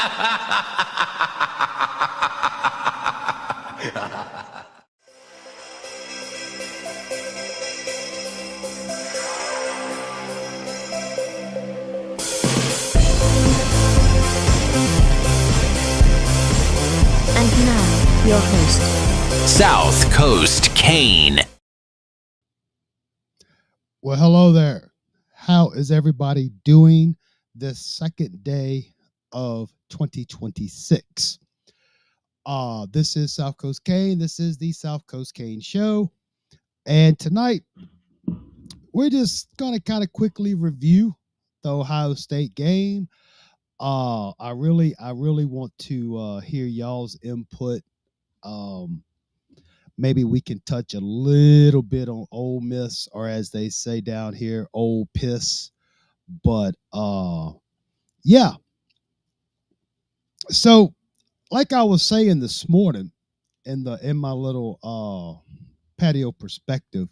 And now, your host, South Coast Kane. Well, hello there. How is everybody doing this second day of 2026? This is South Coast Kane. This is the South Coast Kane Show. And tonight, we're just going to kind of quickly review the Ohio State game. I really want to hear y'all's input. Maybe we can touch a little bit on Ole Miss, or as they say down here, Ole Piss. But yeah. So, like I was saying this morning in my little patio perspective,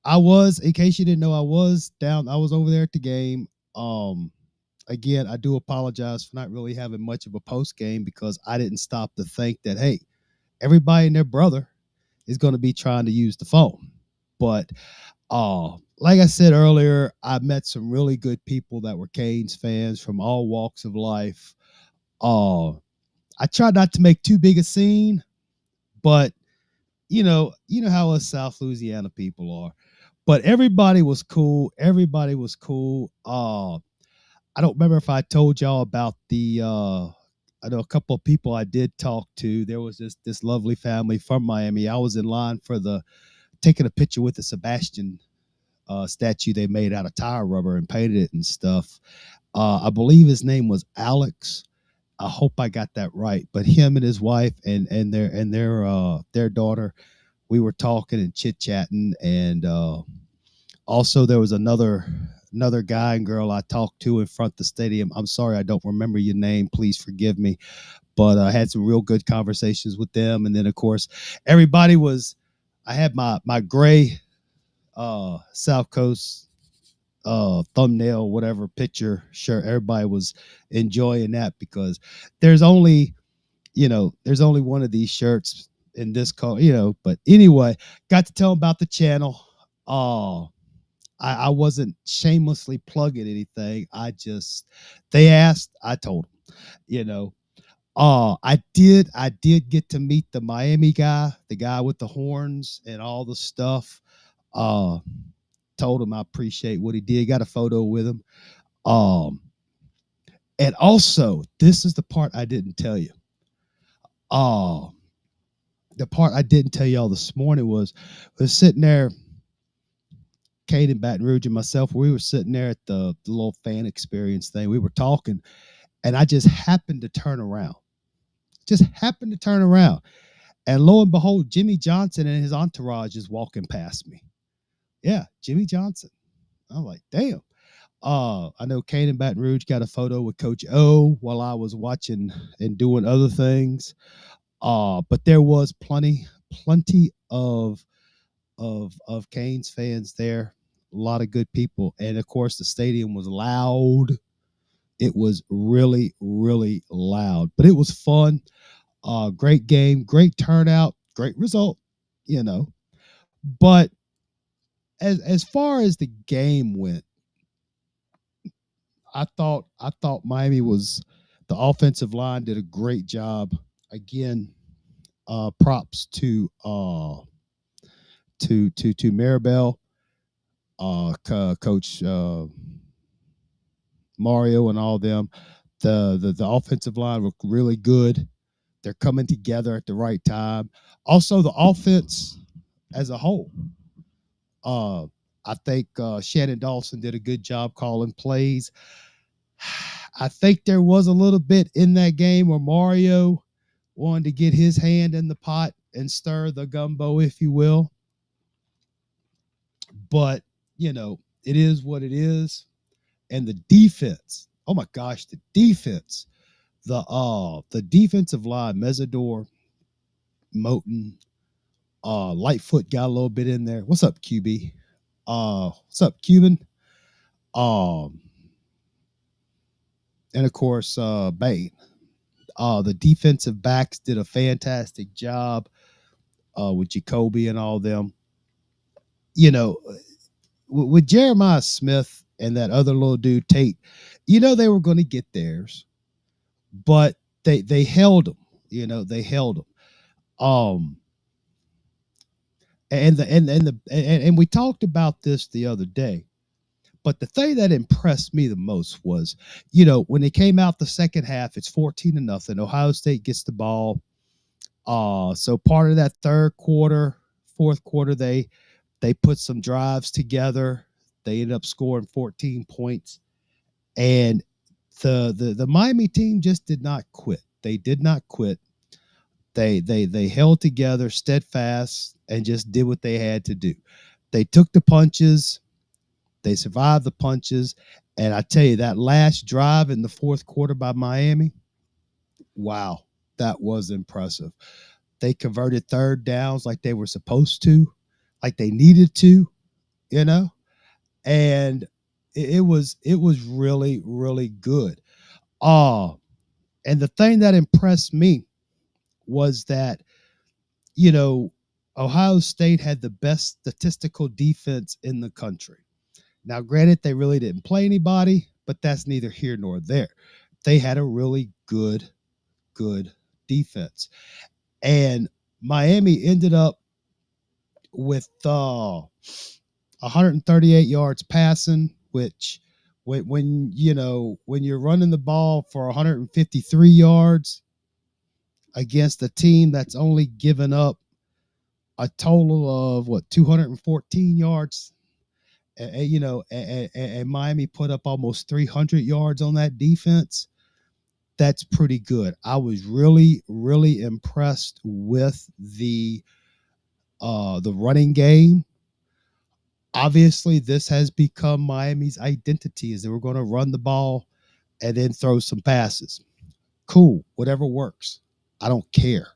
I was, in case you didn't know, I was over there at the game. Again, I do apologize for not really having much of a post game because I didn't stop to think that, hey, everybody and their brother is going to be trying to use the phone. But like I said earlier, I met some really good people that were Canes fans from all walks of life. I tried not to make too big a scene, but you know how us South Louisiana people are. But everybody was cool. Everybody was cool. I don't remember if I told y'all about the I know a couple of people I did talk to. There was this lovely family from Miami. I was in line for taking a picture with the Sebastian statue they made out of tire rubber and painted it and stuff. I believe his name was Alex. I hope I got that right. But him and his wife and their daughter, we were talking and chit chatting, and also there was another guy and girl I talked to in front of the stadium. I'm sorry I don't remember your name. Please forgive me. But I had some real good conversations with them. And then, of course, I had my gray South Coast thumbnail, whatever picture shirt. Everybody was enjoying that because there's only one of these shirts in this color, but anyway, got to tell them about the channel. I wasn't shamelessly plugging anything. They asked, I told them, I did get to meet the Miami guy, the guy with the horns and all the stuff. Told him I appreciate what he did. Got a photo with him. And also, this is the part I didn't tell you. The part I didn't tell y'all this morning was sitting there, Kate and Baton Rouge and myself, we were sitting there at the little fan experience thing. We were talking, and I just happened to turn around. And lo and behold, Jimmy Johnson and his entourage is walking past me. Yeah, Jimmy Johnson. I'm like, damn. I know Kane and Baton Rouge got a photo with Coach O while I was watching and doing other things. But there was plenty of Canes fans there. A lot of good people. And of course, the stadium was loud. It was really, really loud, but it was fun. Great game, great turnout, great result, But as far as the game went, I thought Miami the offensive line did a great job. Again, props to Maribel, Coach Mario, and all of them. The offensive line looked really good. They're coming together at the right time. Also, the offense as a whole. I think Shannon Dawson did a good job calling plays. I think there was a little bit in that game where Mario wanted to get his hand in the pot and stir the gumbo, if you will. But, it is what it is. And the defense, oh my gosh, the defense. The defensive line, Mesidor, Moten, Lightfoot got a little bit in there. What's up, QB? What's up, Cuban? And of course, Bain. The defensive backs did a fantastic job with Jacoby and all them. You know, with Jeremiah Smith and that other little dude Tate, they were going to get theirs, but they held them. They held them. And we talked about this the other day. But the thing that impressed me the most was, when they came out the second half, it's 14-0. Ohio State gets the ball. So part of that third quarter, fourth quarter, they put some drives together. They ended up scoring 14 points. And the Miami team just did not quit. They did not quit. They held together, steadfast, and just did what they had to do. They took the punches. They survived the punches. And I tell you, that last drive in the fourth quarter by Miami, wow, that was impressive. They converted third downs like they were supposed to, like they needed to, you know, and it was really, really good. Uh, and the thing that impressed me was that, you know, Ohio State had the best statistical defense in the country. Now, granted, they really didn't play anybody, but that's neither here nor there. They had a really good defense. And Miami ended up with 138 yards passing, which when you're running the ball for 153 yards against a team that's only given up a total of 214 yards, and Miami put up almost 300 yards on that defense. That's pretty good. I was really, really impressed with the running game. Obviously, this has become Miami's identity, is they were going to run the ball and then throw some passes. Cool, whatever works. I don't care.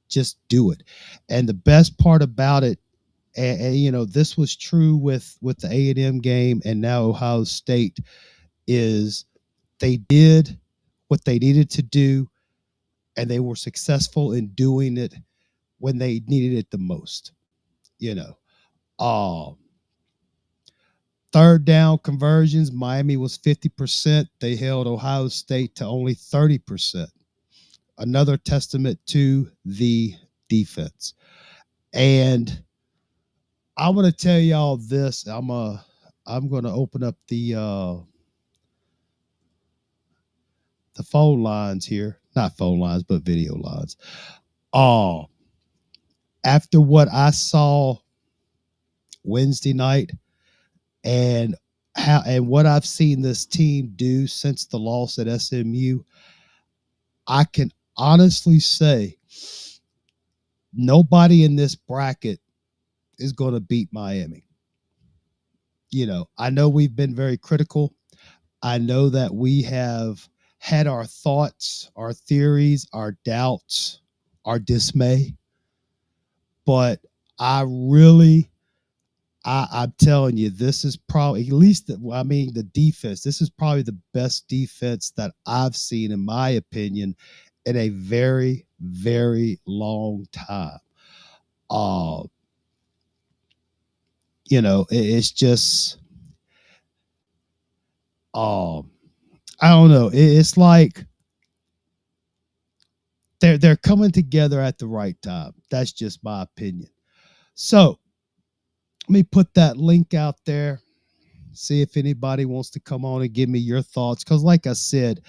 Just do it. And the best part about it, and this was true with the A&M game and now Ohio State, is they did what they needed to do, and they were successful in doing it when they needed it the most. You know, um, third down conversions, Miami was 50%. They held Ohio State to only 30%. Another testament to the defense. And I'm gonna tell y'all this. I'm gonna open up the phone lines here. Not phone lines, but video lines. Uh After what I saw Wednesday night and what I've seen this team do since the loss at SMU, I can honestly say nobody in this bracket is going to beat Miami. I know we've been very critical. I know that we have had our thoughts, our theories, our doubts, our dismay, but I really, I'm telling you, this is probably, at least, the defense. This is probably the best defense that I've seen, in my opinion, in a very, very long time. Uh, it's just, um, I don't know. It's like they're coming together at the right time. That's just my opinion. So let me put that link out there. See if anybody wants to come on and give me your thoughts. Because, like I said,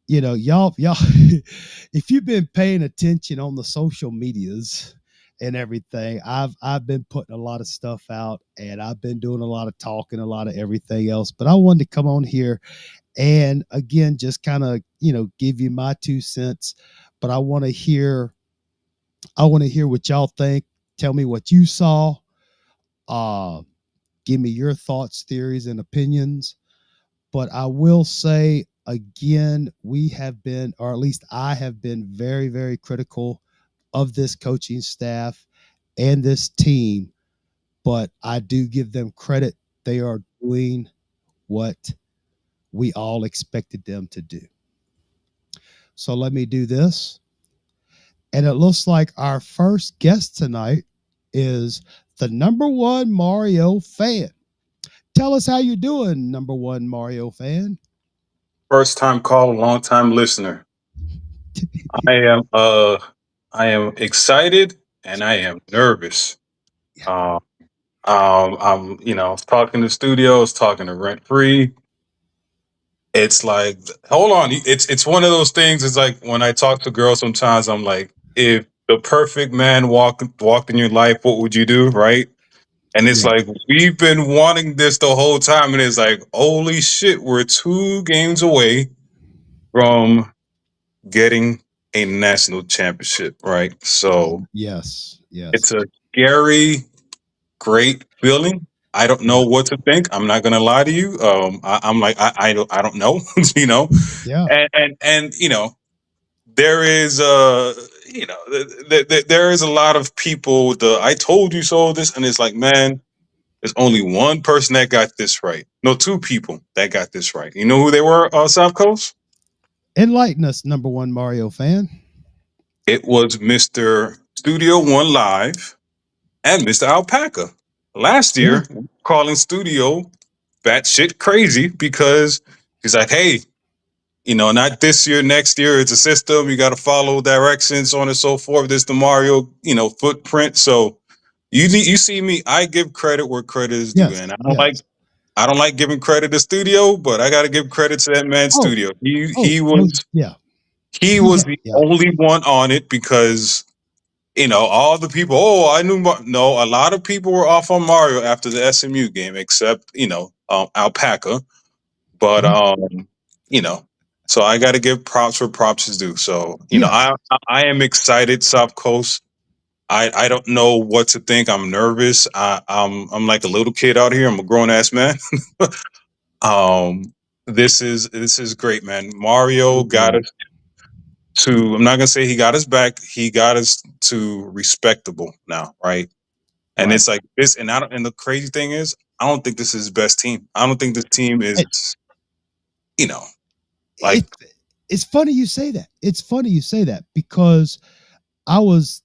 y'all, if you've been paying attention on the social medias and everything, I've been putting a lot of stuff out, and I've been doing a lot of talking, a lot of everything else. But I wanted to come on here and again, just kind of, give you my 2 cents. But I want to hear what y'all think. Tell me what you saw. Uh, Give me your thoughts, theories, and opinions. But I will say again, we have been, or at least I have been, very, very critical of this coaching staff and this team. But I do give them credit. They are doing what we all expected them to do. So let me do this. And it looks like our first guest tonight is the number one Mario fan. Tell us how you're doing, number one Mario fan. First time call, long time listener. I am I am excited and I am nervous. Um I'm talking to studios, talking to rent free. It's like hold on. It's one of those things, it's like when I talk to girls sometimes I'm like, if the perfect man walked in your life, what would you do? Right? And it's Yeah, like we've been wanting this the whole time, and it's like, holy shit, we're 2 games away from getting a national championship, right? So yes, it's yes, a scary, great feeling. I don't know yeah, what to think. I'm not gonna lie to you. I'm like I don't know, you know, yeah, and there is there is a lot of people. The I told you so this, and it's like, man, there's only one person that got this right. No, 2 people that got this right. You know who they were? South Coast. Enlighten us, number one Mario fan. It was Mr. Studio One Live and Mr. Alpaca. Last Yeah, year, calling Studio batshit crazy because he's like, hey, not this year, next year. It's a system. You got to follow directions, so on and so forth. This the Mario, footprint. So you see me. I give credit where credit is due, yes, and yes. I don't like giving credit to Studio, but I got to give credit to that man, Oh, Studio. oh, yeah. He He was had, the yeah, only one on it because all the people. Oh, I knew. No, a lot of people were off on Mario after the SMU game, except Alpaca. But yeah, you know, so I got to give props where props is due. So yeah. I am excited, South Coast. I don't know what to think. I'm nervous. I'm like a little kid out here. I'm a grown ass man. um, this is great, man. Mario It got is. us to. I'm not gonna say he got us back. He got us to respectable now, right? And Right. it's like this, and I don't. And the crazy thing is, I don't think this is his best team. I don't think this team is, It, you know, like it it's funny you say that. It's funny you say that because I was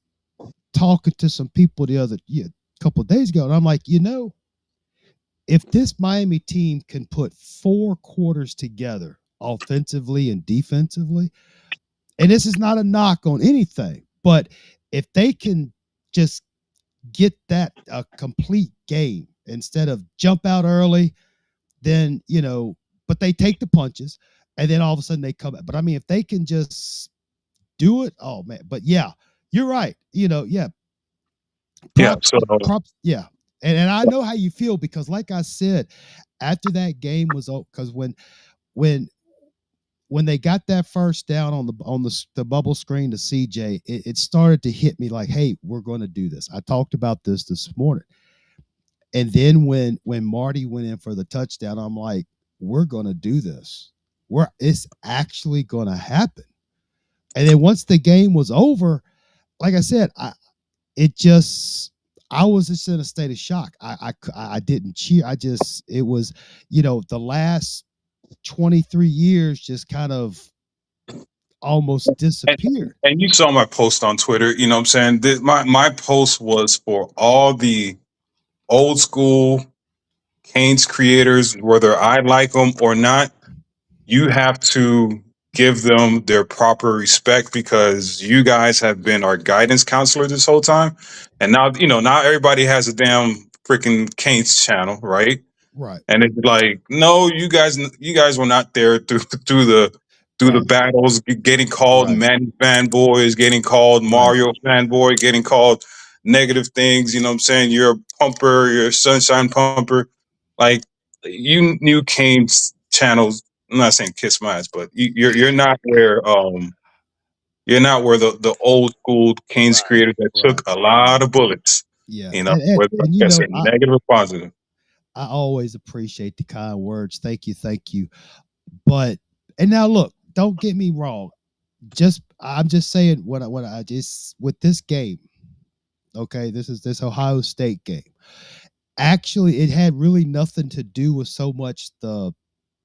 talking to some people the other couple of days ago, and I'm like, if this Miami team can put 4 quarters together offensively and defensively, and this is not a knock on anything, but if they can just get that a complete game instead of jump out early, then but they take the punches, and then all of a sudden they come back. But I mean, if they can just do it, oh man. But yeah, you're right. Yeah, yeah. props, So props, yeah. And I know how you feel because, like I said, after that game was over, because when when they got that first down on the bubble screen to CJ, it started to hit me like, hey, we're going to do this. I talked about this morning, and then when Marty went in for the touchdown, I'm like, we're going to do this. It's actually going to happen. And then once the game was over, like I said, it just I was just in a state of shock. I didn't cheer. It was the last 23 years just kind of almost and, disappeared. and you saw my post on Twitter. You know what I'm saying? My post was for all the old school Canes creators, whether I like them or not. You have to give them their proper respect because you guys have been our guidance counselor this whole time, and now everybody has a damn freaking Canes channel, right? Right, And it's like, no, you guys were not there through the right, battles, getting called right, Manny fanboys, getting called right, Mario fanboy, getting called negative things. You know what I'm saying? You're a pumper, you're a sunshine pumper. Like you knew Kane's channels. I'm not saying kiss my ass, but you're not where the old school Kane's right, creators that took right, a lot right. of bullets. Yeah, Whether like and I said, negative or positive. I always appreciate the kind words. Thank you, thank you. But and now look, don't get me wrong. I'm just saying what I just with this game. Okay, this is this Ohio State game. Actually, it had really nothing to do with so much the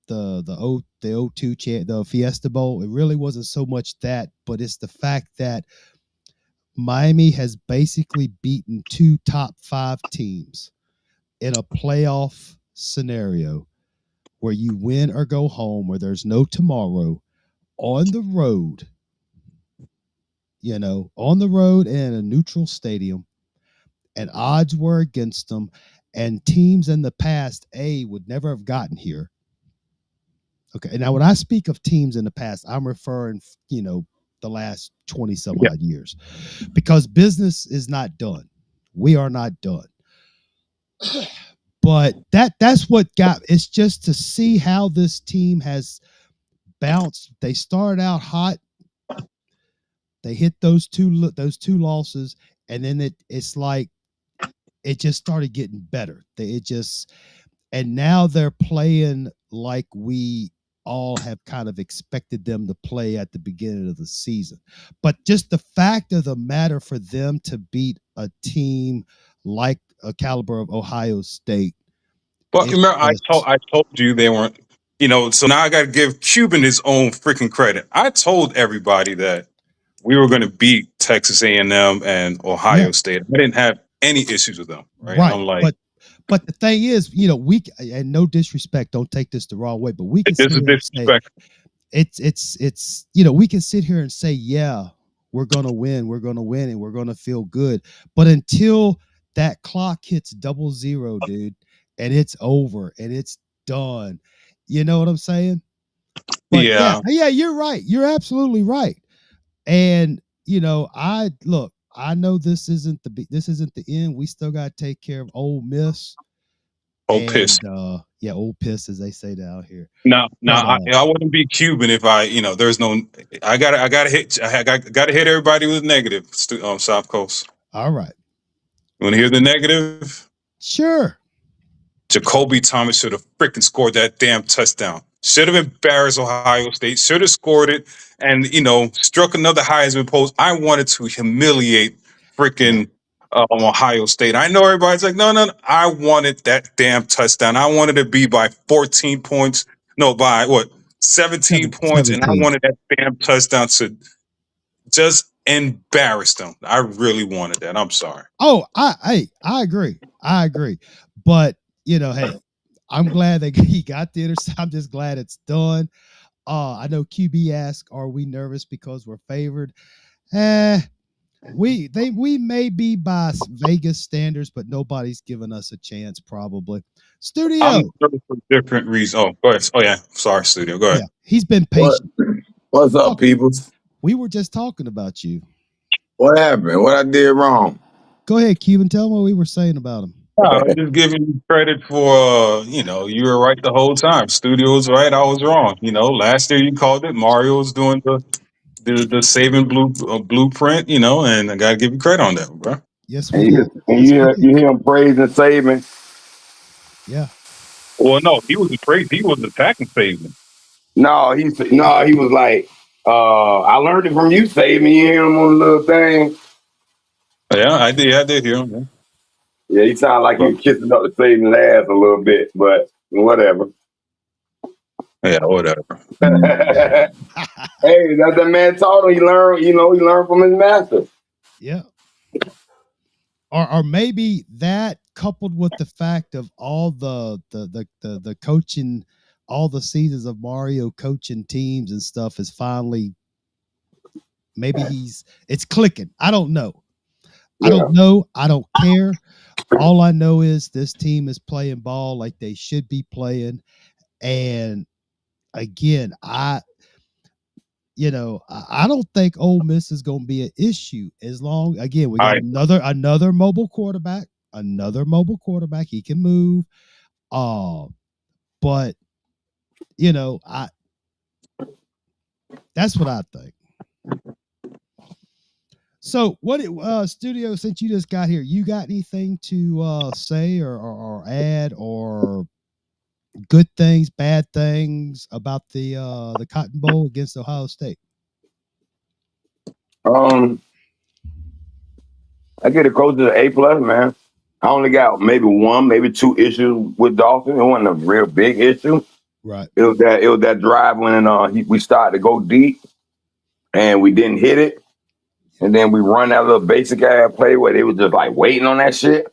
the Fiesta Bowl. It really wasn't so much that, but it's the fact that Miami has basically beaten 2 top 5 teams in a playoff scenario where you win or go home, where there's no tomorrow, on the road, on the road in a neutral stadium, and odds were against them, and teams in the past, would never have gotten here. Okay. Now, when I speak of teams in the past, I'm referring, the last 20 some odd years, because business is not done. We are not done. But that's what it's just to see how this team has bounced. They started out hot. They hit those two losses, and then it's like it just started getting better. And now they're playing like we all have kind of expected them to play at the beginning of the season. But just the fact of the matter for them to beat a team like a caliber of Ohio State. Well, remember, I told you they weren't, so now I got to give Cuban his own freaking credit. I told everybody that we were going to beat Texas A&M and Ohio State. I didn't have any issues with them, right? I'm like, but the thing is, and no disrespect, don't take this the wrong way, but we can this is disrespect. It's we can sit here and say, yeah, we're gonna win, and we're gonna feel good, but until that clock hits 00, dude, and it's over and it's done, you know what I'm saying? But yeah, you're right. You're absolutely right. And I know this isn't the end. We still got to take care of Ole Miss. Piss. Old Piss, as they say down here. No, I wouldn't be Cuban if there's no. I gotta hit everybody with negative. South Coast. All right. You want to hear the negative? Sure. Jacoby Thomas should have freaking scored that damn touchdown. Should have embarrassed Ohio State. Should have scored it, and struck another Heisman post. I wanted to humiliate freaking Ohio State. I know everybody's like, no. I wanted that damn touchdown. I wanted to be by 14 points. No, by what? 17 points, 17. And I wanted that damn touchdown to just embarrass them. I really wanted that. I'm sorry. Oh, I agree. But hey, I'm glad that he got the interception. I'm just glad it's done. I know QB asked, "Are we nervous because we're favored?" We may be by Vegas standards, but nobody's given us a chance. Probably. Studio. I'm nervous for different reasons. Oh, go ahead. Oh yeah, sorry, Studio. Go ahead. Yeah, he's been patient. What's up, people? We were just talking about you. What happened? What I did wrong? Go ahead, Cuban. Tell him what we were saying about him. I'm just giving you credit for, you were right the whole time. Studio was right. I was wrong. Last year you called it. Mario was doing the saving blueprint, and I got to give you credit on that, bro. Yes, we did. You hear him praising saving? Yeah. Well, no, he was attacking saving. No, he was like, I learned it from you, saving. You hear him on the little thing? Yeah, I did hear him. Yeah, he sounded like he was kissing up the Satan's ass a little bit, but whatever. Yeah, whatever. Hey, that's the man taught him. He learned from his master. Yeah. Or maybe that coupled with the fact of all the coaching, all the seasons of Mario coaching teams and stuff is finally, maybe it's clicking. I don't know. Yeah. I don't know. I don't care. All I know is this team is playing ball like they should be playing. And again, I don't think Ole Miss is going to be an issue as long, again, we got another mobile quarterback. He can move. But that's what I think. So what Studio, since you just got here, you got anything to say or add, or good things, bad things about the Cotton Bowl against Ohio State? I get a coach to A+, man. I only got maybe 1, maybe 2 issues with Dawson. It wasn't a real big issue. Right. It was that drive when we started to go deep and we didn't hit it. And then we run that little basic ass play where they was just like waiting on that shit.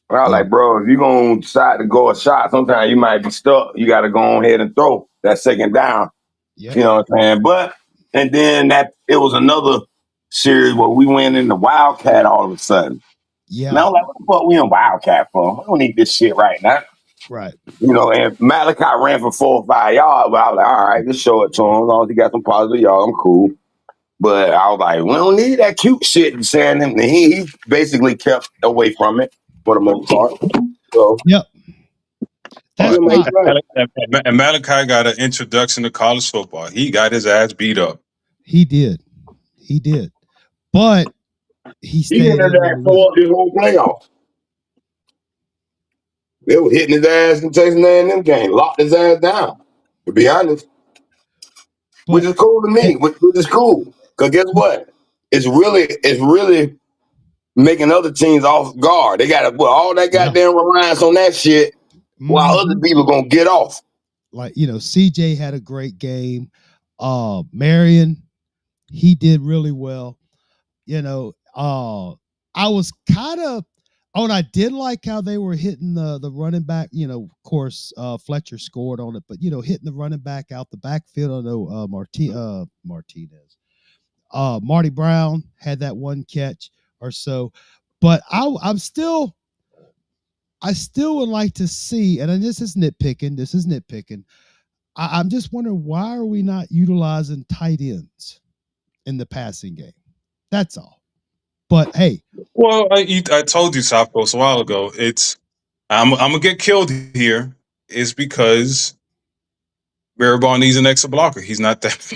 And I was like, bro, if you're going to decide to go a shot, sometimes you might be stuck. You got to go ahead and throw that second down. Yep. You know what I'm saying? And then it was another series where we went in the Wildcat all of a sudden. Yeah. And I was like, what the fuck we in Wildcat for? We don't need this shit right now. Right. You know, and Malachi ran for 4 or 5 yards, but I was like, all right, just show it to him. As long as he got some positive yards, I'm cool. But I was like, we don't need that cute shit. Saying him, he basically kept away from it for the most part. So yep. That's not. And Malachi got an introduction to college football. He got his ass beat up. He did. But he stayed in that for this whole playoff. They were hitting his ass in Texas A&M game, locked his ass down. To be honest, which is cool to me. Which is cool, because guess what? It's really making other teams off guard. They got to put all that goddamn reliance on that shit, while other people gonna get off. Like, CJ had a great game. Marion, he did really well. I was kind of. Oh, and I did like how they were hitting the running back. Of course, Fletcher scored on it, but hitting the running back out the backfield. I know Martinez, Marty Brown had that one catch or so, but I still would like to see. And this is nitpicking. I'm just wondering, why are we not utilizing tight ends in the passing game? That's all. But hey, well, I told you, South Coast, a while ago. I'm gonna get killed here. Is because Baraball needs an extra blocker. He's not that.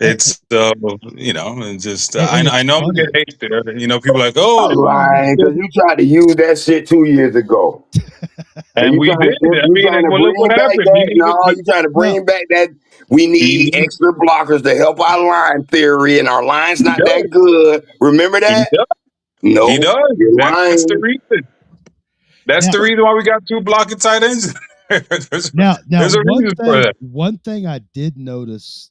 It's and just I know I'm gonna get hate there. People are like, oh, lying, because you tried to use that shit 2 years ago. And we did. You trying to bring back that we need extra blockers to help our line theory, and our line's not that good. Remember that? No, he does. That's the reason. That's the reason why we got 2 blocking tight ends. there's a reason for that. One thing I did notice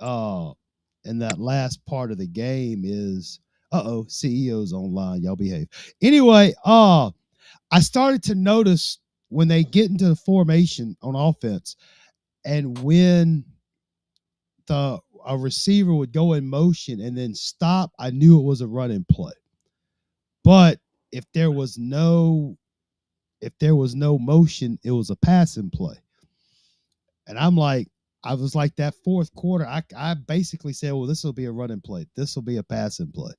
in that last part of the game is CEO's online. Y'all behave. Anyway, I started to notice when they get into the formation on offense, and when a receiver would go in motion and then stop, I knew it was a running play. But if there was no motion, it was a passing play. And I was like, that fourth quarter, I basically said, well, this will be a running play. This will be a passing play.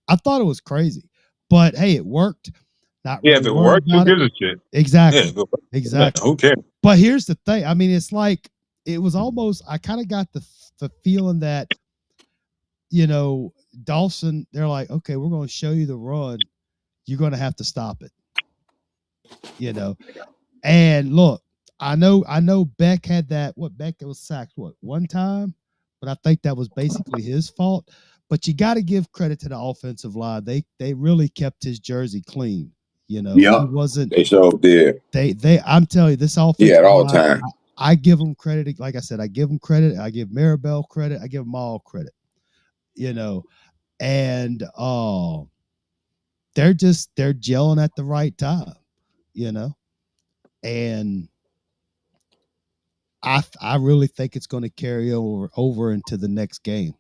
I thought it was crazy, but hey, it worked. Not really if it worked, who gives a shit? Exactly. Yeah, exactly. Who cares? But here's the thing. I mean, it's like, it was almost, I kind of got the feeling that, Dawson, they're like, okay, we're going to show you the run. You're going to have to stop it. And look, I know Beck had that. Beck was sacked one time, but I think that was basically his fault. But you got to give credit to the offensive line. They really kept his jersey clean. He wasn't. They sure did. I'm telling you, this offense. At all times. I give them credit. Like I said, I give them credit. I give Maribel credit. I give them all credit. And they're gelling at the right time. And I really think it's going to carry over into the next game.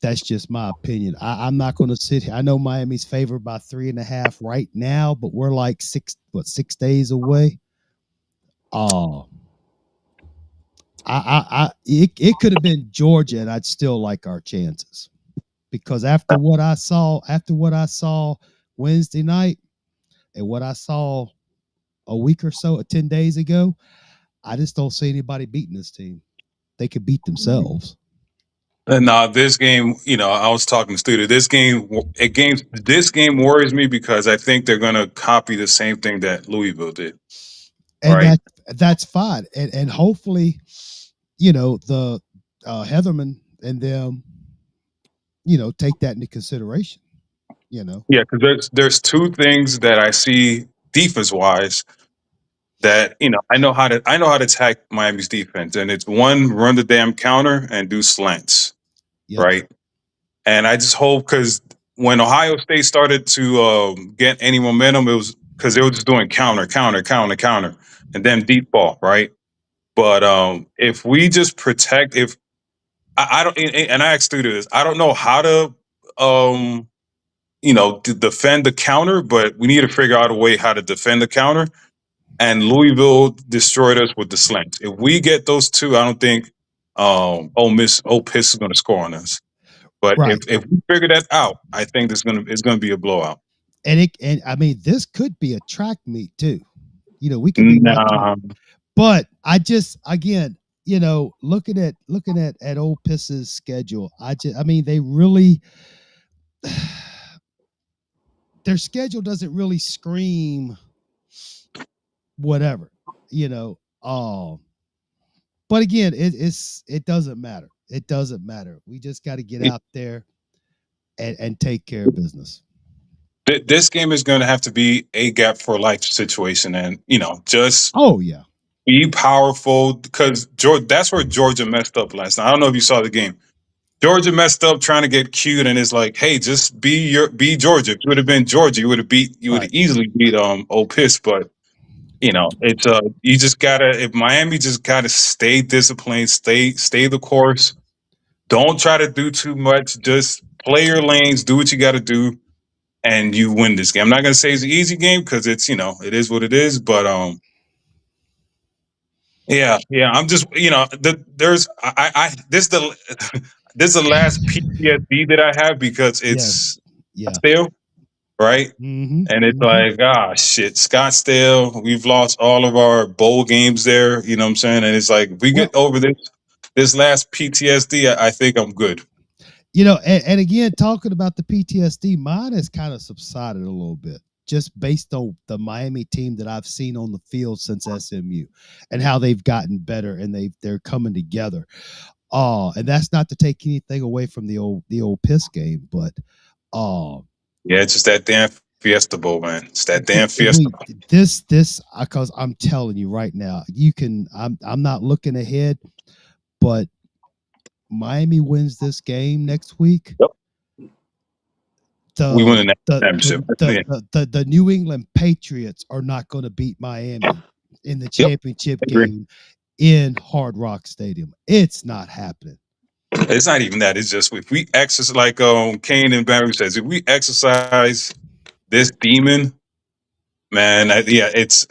That's just my opinion. I'm not going to sit here. I know Miami's favored by 3.5 right now, but we're like 6 days away. It could have been Georgia, and I'd still like our chances, because after what I saw Wednesday night and what I saw a week or so, 10 days ago, I just don't see anybody beating this team. They could beat themselves. And this game, I was talking to Studio. This game worries me because I think they're going to copy the same thing that Louisville did. And right? That's fine. And hopefully, the Heatherman and them, take that into consideration. Yeah, because there's 2 things that I see defense-wise that I know how to attack Miami's defense, and it's one, run the damn counter and do slants, Yep. right? And I just hope, because when Ohio State started to get any momentum, it was because they were just doing counter, counter, counter, counter, and then deep ball, right? But if we just protect, if I don't, and I asked Stu this, I don't know how to to defend the counter, but we need to figure out a way how to defend the counter. And Louisville destroyed us with the slants. If we get those two, I don't think Ole Piss is going to score on us. But Right. if we figure that out, I think it's gonna be a blowout. And I mean, this could be a track meet too. We could be watching. Nah, But I just, again, looking at Ole Piss's schedule, I mean, they really, their schedule doesn't really scream whatever, but again, it doesn't matter. It doesn't matter. We just got to get out there and take care of business. This game is going to have to be a gap for life situation, and just Oh yeah, be powerful, because that's where Georgia messed up last night. I don't know if you saw the game. Georgia messed up trying to get cute, and it's like, hey, just be Georgia. If you would have been Georgia, you would have easily beat Ole Piss. But it's you just gotta, if Miami just gotta stay disciplined, stay the course. Don't try to do too much. Just play your lanes, do what you got to do, and you win this game. I'm not gonna say it's an easy game, because it's it is what it is. But yeah. I'm just there's I this is the this is the last PTSD that I have, because it's yeah. Scottsdale, right? Mm-hmm. And it's like, shit, Scottsdale. We've lost all of our bowl games there. You know what I'm saying? And it's like, if we get over this last PTSD, I think I'm good. And again, talking about the PTSD, mine has kind of subsided a little bit, just based on the Miami team that I've seen on the field since SMU and how they've gotten better and they're coming together. And that's not to take anything away from the old Piss game, but yeah, it's just that damn Fiesta Bowl, man. It's that damn Fiesta. This because I'm telling you right now, I'm not looking ahead, but Miami wins this game next week. Yep. We win the championship. The New England Patriots are not going to beat Miami in the championship game in Hard Rock Stadium. It's not happening. It's not even that. It's just, if we exercise, like Kane and Barry says, if we exercise this demon, man, it's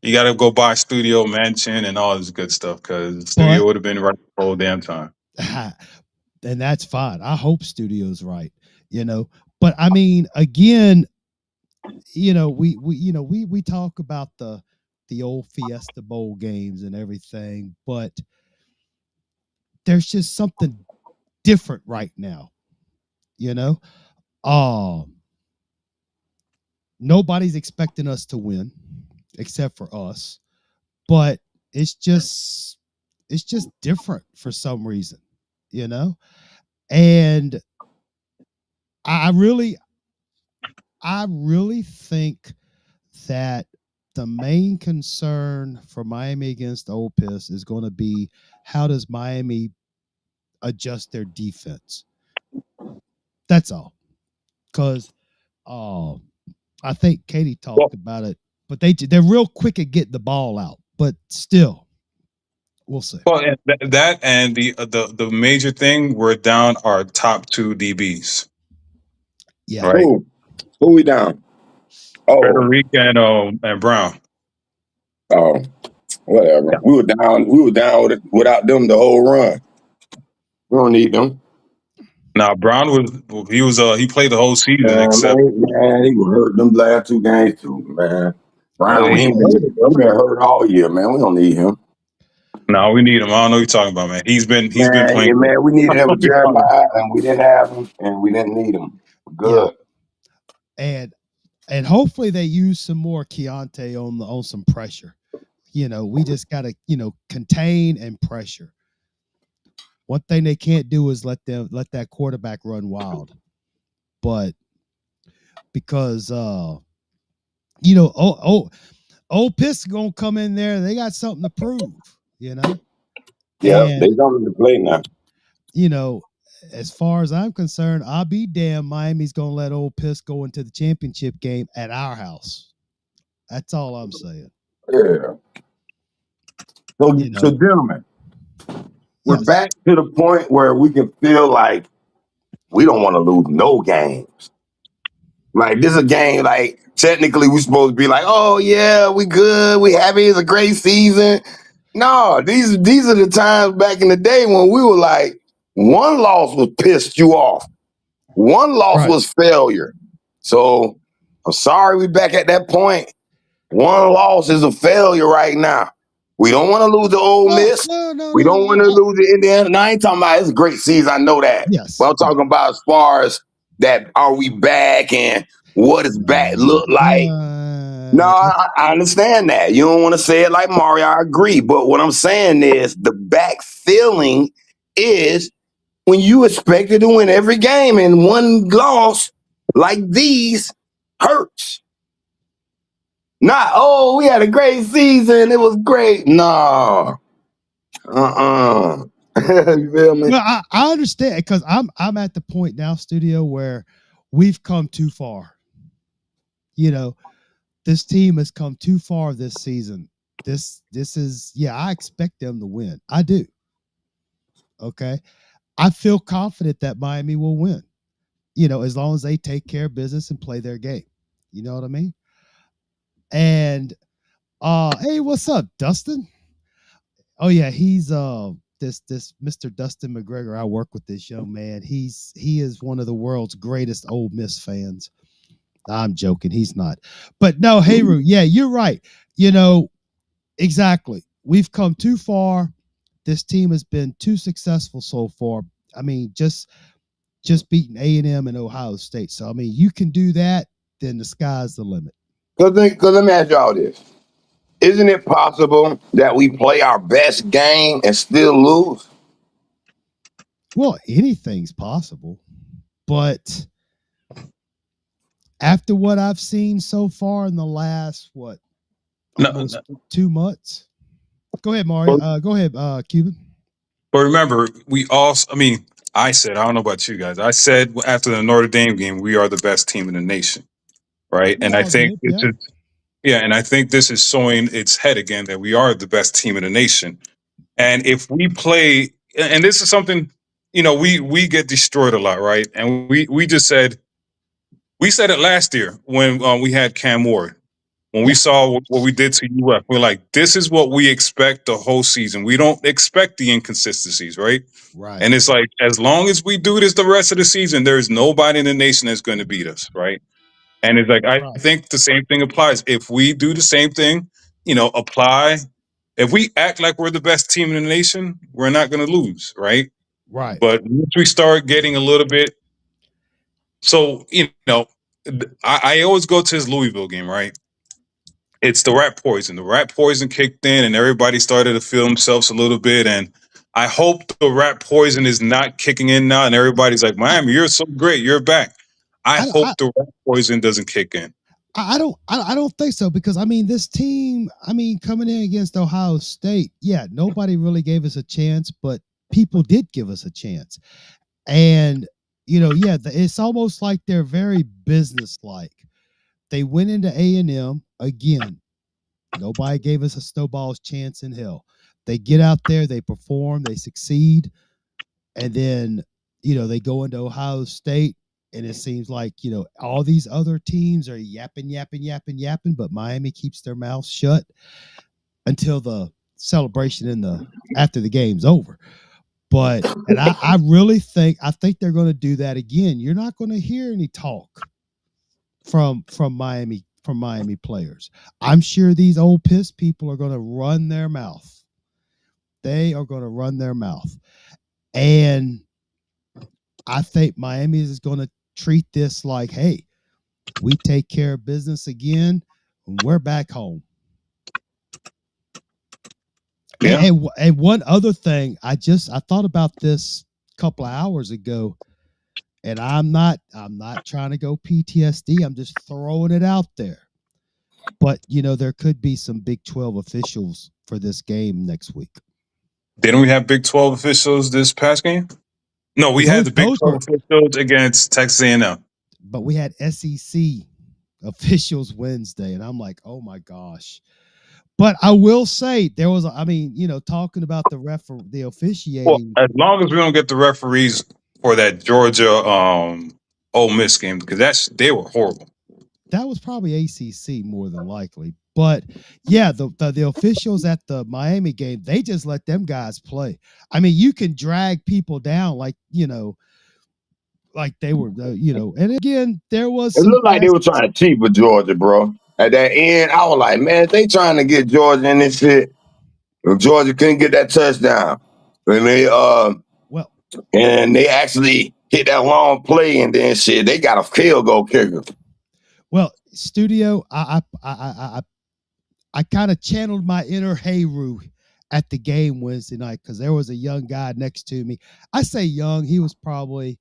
you got to go buy studio, mansion, and all this good stuff, because studio would have been right the whole damn time. And that's fine. I hope studio's right, But I mean, again, we talk about the old Fiesta Bowl games and everything, but there's just something different right now, Nobody's expecting us to win except for us, but it's just different for some reason, and I really think that the main concern for Miami against Ole Miss is going to be, how does Miami adjust their defense? That's all. Because I think Katie talked about it, but they're real quick at getting the ball out. But still, we'll see. Well, that and the major thing, we're down our top two DBs. Yeah. Right. Who we down? Oh, Federica and Brown. Oh, whatever. Yeah. We were down without them the whole run. We don't need them. Now Brown he played the whole season, except he was hurt them last two games too, man. Brown, he been hurt all year, man. We don't need him. No, we need him. I don't know what you're talking about, man. He's been playing. Yeah, man, we needed him with Jeremiah, and we didn't have him, and we didn't need him. Good. Yeah. And hopefully they use some more Keontae on some pressure. We just gotta, contain and pressure. One thing they can't do is let that quarterback run wild. But because Old Piss gonna come in there. They got something to prove, you know. Yeah, And they coming to play now. you know, as far as I'm concerned, I'll be damned. Miami's gonna let Old Piss go into the championship game at our house. That's all I'm saying. Yeah. So, You so know, gentlemen, we're yes, back to the point where we can feel like we don't want to lose no games. Like this is a game. Like technically, we're supposed to be like, oh yeah, we good, we happy, it's a great season. No, these are the times back in the day when we were like, one loss was pissed you off, one loss right. was failure. So I'm sorry, we back at that point. One loss is a failure right now. We don't want to lose the Ole Well, Miss. no, no, We no, don't want no. to lose the Indiana. Now, I ain't talking about it's a great season. I know that. But Yes, I'm right. talking about as far as that, are we back and what does back look like? No, I understand that. You don't want to say it like Mario. I agree. But what I'm saying is the back feeling is when you expected to win every game and one loss like these hurts. Not, oh, we had a great season. It was great. No. You feel me? Well, I understand because I'm at the point now, studio, where we've come too far. You know, this team has come too far this season. This is I expect them to win. I do. Okay. I feel confident that Miami will win. You know, as long as they take care of business and play their game. You know what I mean? And hey, what's up, Dustin? Oh yeah, he's this Mr. Dustin McGregor. I work with this young man. He is one of the world's greatest Ole Miss fans. I'm joking. He's not. But no, Hayru, yeah, you're right. You know, exactly. We've come too far. This team has been too successful so far. I mean, just beating A&M and Ohio State. So I mean, you can do that, then the sky's the limit. Because let me ask y'all this. Isn't it possible that we play our best game and still lose? Well, anything's possible, but after what I've seen so far in the last almost 2 months. Go ahead, Mario. Go ahead, Cuban. But remember, I said, I don't know about you guys. I said after the Notre Dame game, we are the best team in the nation, right? We And I all think did, it's yeah. just, yeah, and I think this is showing its head again that we are the best team in the nation. And if we play, and this is something, we get destroyed a lot, right? And we just said, we said it last year when we had Cam Ward. When we saw what we did to UF, we're like, this is what we expect the whole season. We don't expect the inconsistencies, right? Right. And it's like, as long as we do this the rest of the season, there's nobody in the nation that's going to beat us, right? And it's like, I think the same thing applies. If we do the same thing, apply. If we act like we're the best team in the nation, we're not going to lose, right? Right. But once we start getting a little bit, I always go to his Louisville game, right? It's the rat poison. The rat poison kicked in, and everybody started to feel themselves a little bit. And I hope the rat poison is not kicking in now, and everybody's like, Miami, you're so great, you're back. I hope the rat poison doesn't kick in. I don't think so, because I mean, this team, I mean, coming in against Ohio State, yeah, nobody really gave us a chance, but people did give us a chance. And it's almost like they're very businesslike. They went into A&M again. Nobody gave us a snowball's chance in hell. They get out there, they perform, they succeed, and then they go into Ohio State, and it seems like all these other teams are yapping, but Miami keeps their mouths shut until the celebration after the game's over. But I really think they're going to do that again. You're not going to hear any talk from Miami players. I'm sure these old piss people are going to run their mouth. They are going to run their mouth. And I think Miami is going to treat this like, hey, we take care of business again, and we're back home. Yeah. And one other thing, I thought about this a couple of hours ago, and I'm not trying to go PTSD. I'm just throwing it out there. But there could be some Big 12 officials for this game next week. Didn't we have Big 12 officials this past game? No, we had the Big 12 officials against Texas A&M. But we had SEC officials Wednesday, and I'm like, oh my gosh. But I will say there was, talking about the officiating. Well, as long as we don't get the referees for that Georgia Ole Miss game, because they were horrible. That was probably ACC more than likely. But yeah, the officials at the Miami game, they just let them guys play. I mean, you can drag people down like they were, and again, there was. It looked like they were trying to cheat with Georgia, bro. At that end, I was like, man, they trying to get Georgia in this shit. Georgia couldn't get that touchdown. And they actually hit that long play, and then shit, they got a field goal kicker. Well, studio, I kind of channeled my inner Hayru at the game Wednesday night because there was a young guy next to me. I say young, he was probably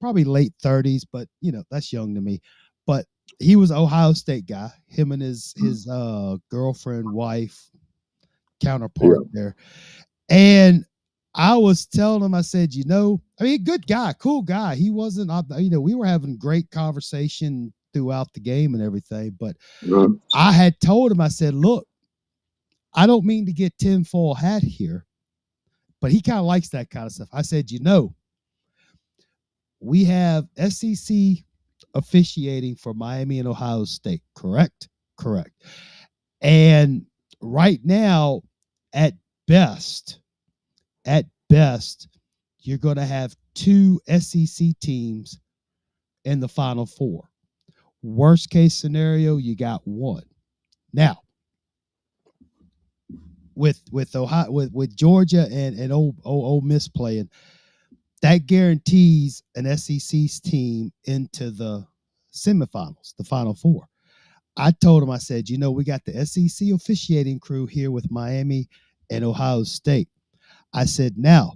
late 30s, but that's young to me. But he was an Ohio State guy. Him and his girlfriend, wife, counterpart there. And I was telling him, I said, good guy, cool guy. He wasn't, we were having great conversation throughout the game and everything. But I had told him, I said, look, I don't mean to get tinfoil hat here, but he kind of likes that kind of stuff. I said, we have SEC officiating for Miami and Ohio State, correct? Correct. And right now, at best, you're going to have 2 SEC teams in the Final Four. Worst case scenario, you got 1. Now, with Ohio, with Georgia and Ole Miss playing, that guarantees an SEC's team into the semifinals, the Final Four. I told him, I said, we got the SEC officiating crew here with Miami and Ohio State. I said, now,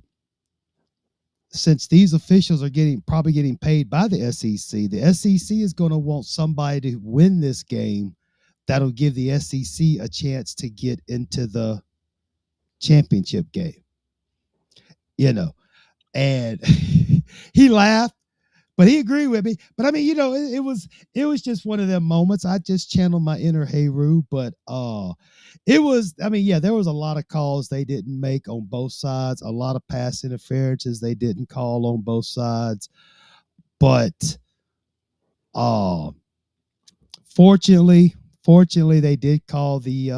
since these officials are probably getting paid by the SEC is going to want somebody to win this game that'll give the SEC a chance to get into the championship game. And he laughed, but he agreed with me. But I mean, it was just one of them moments. I just channeled my inner Hayru, but it was, there was a lot of calls they didn't make on both sides, a lot of pass interferences they didn't call on both sides. But fortunately they did call the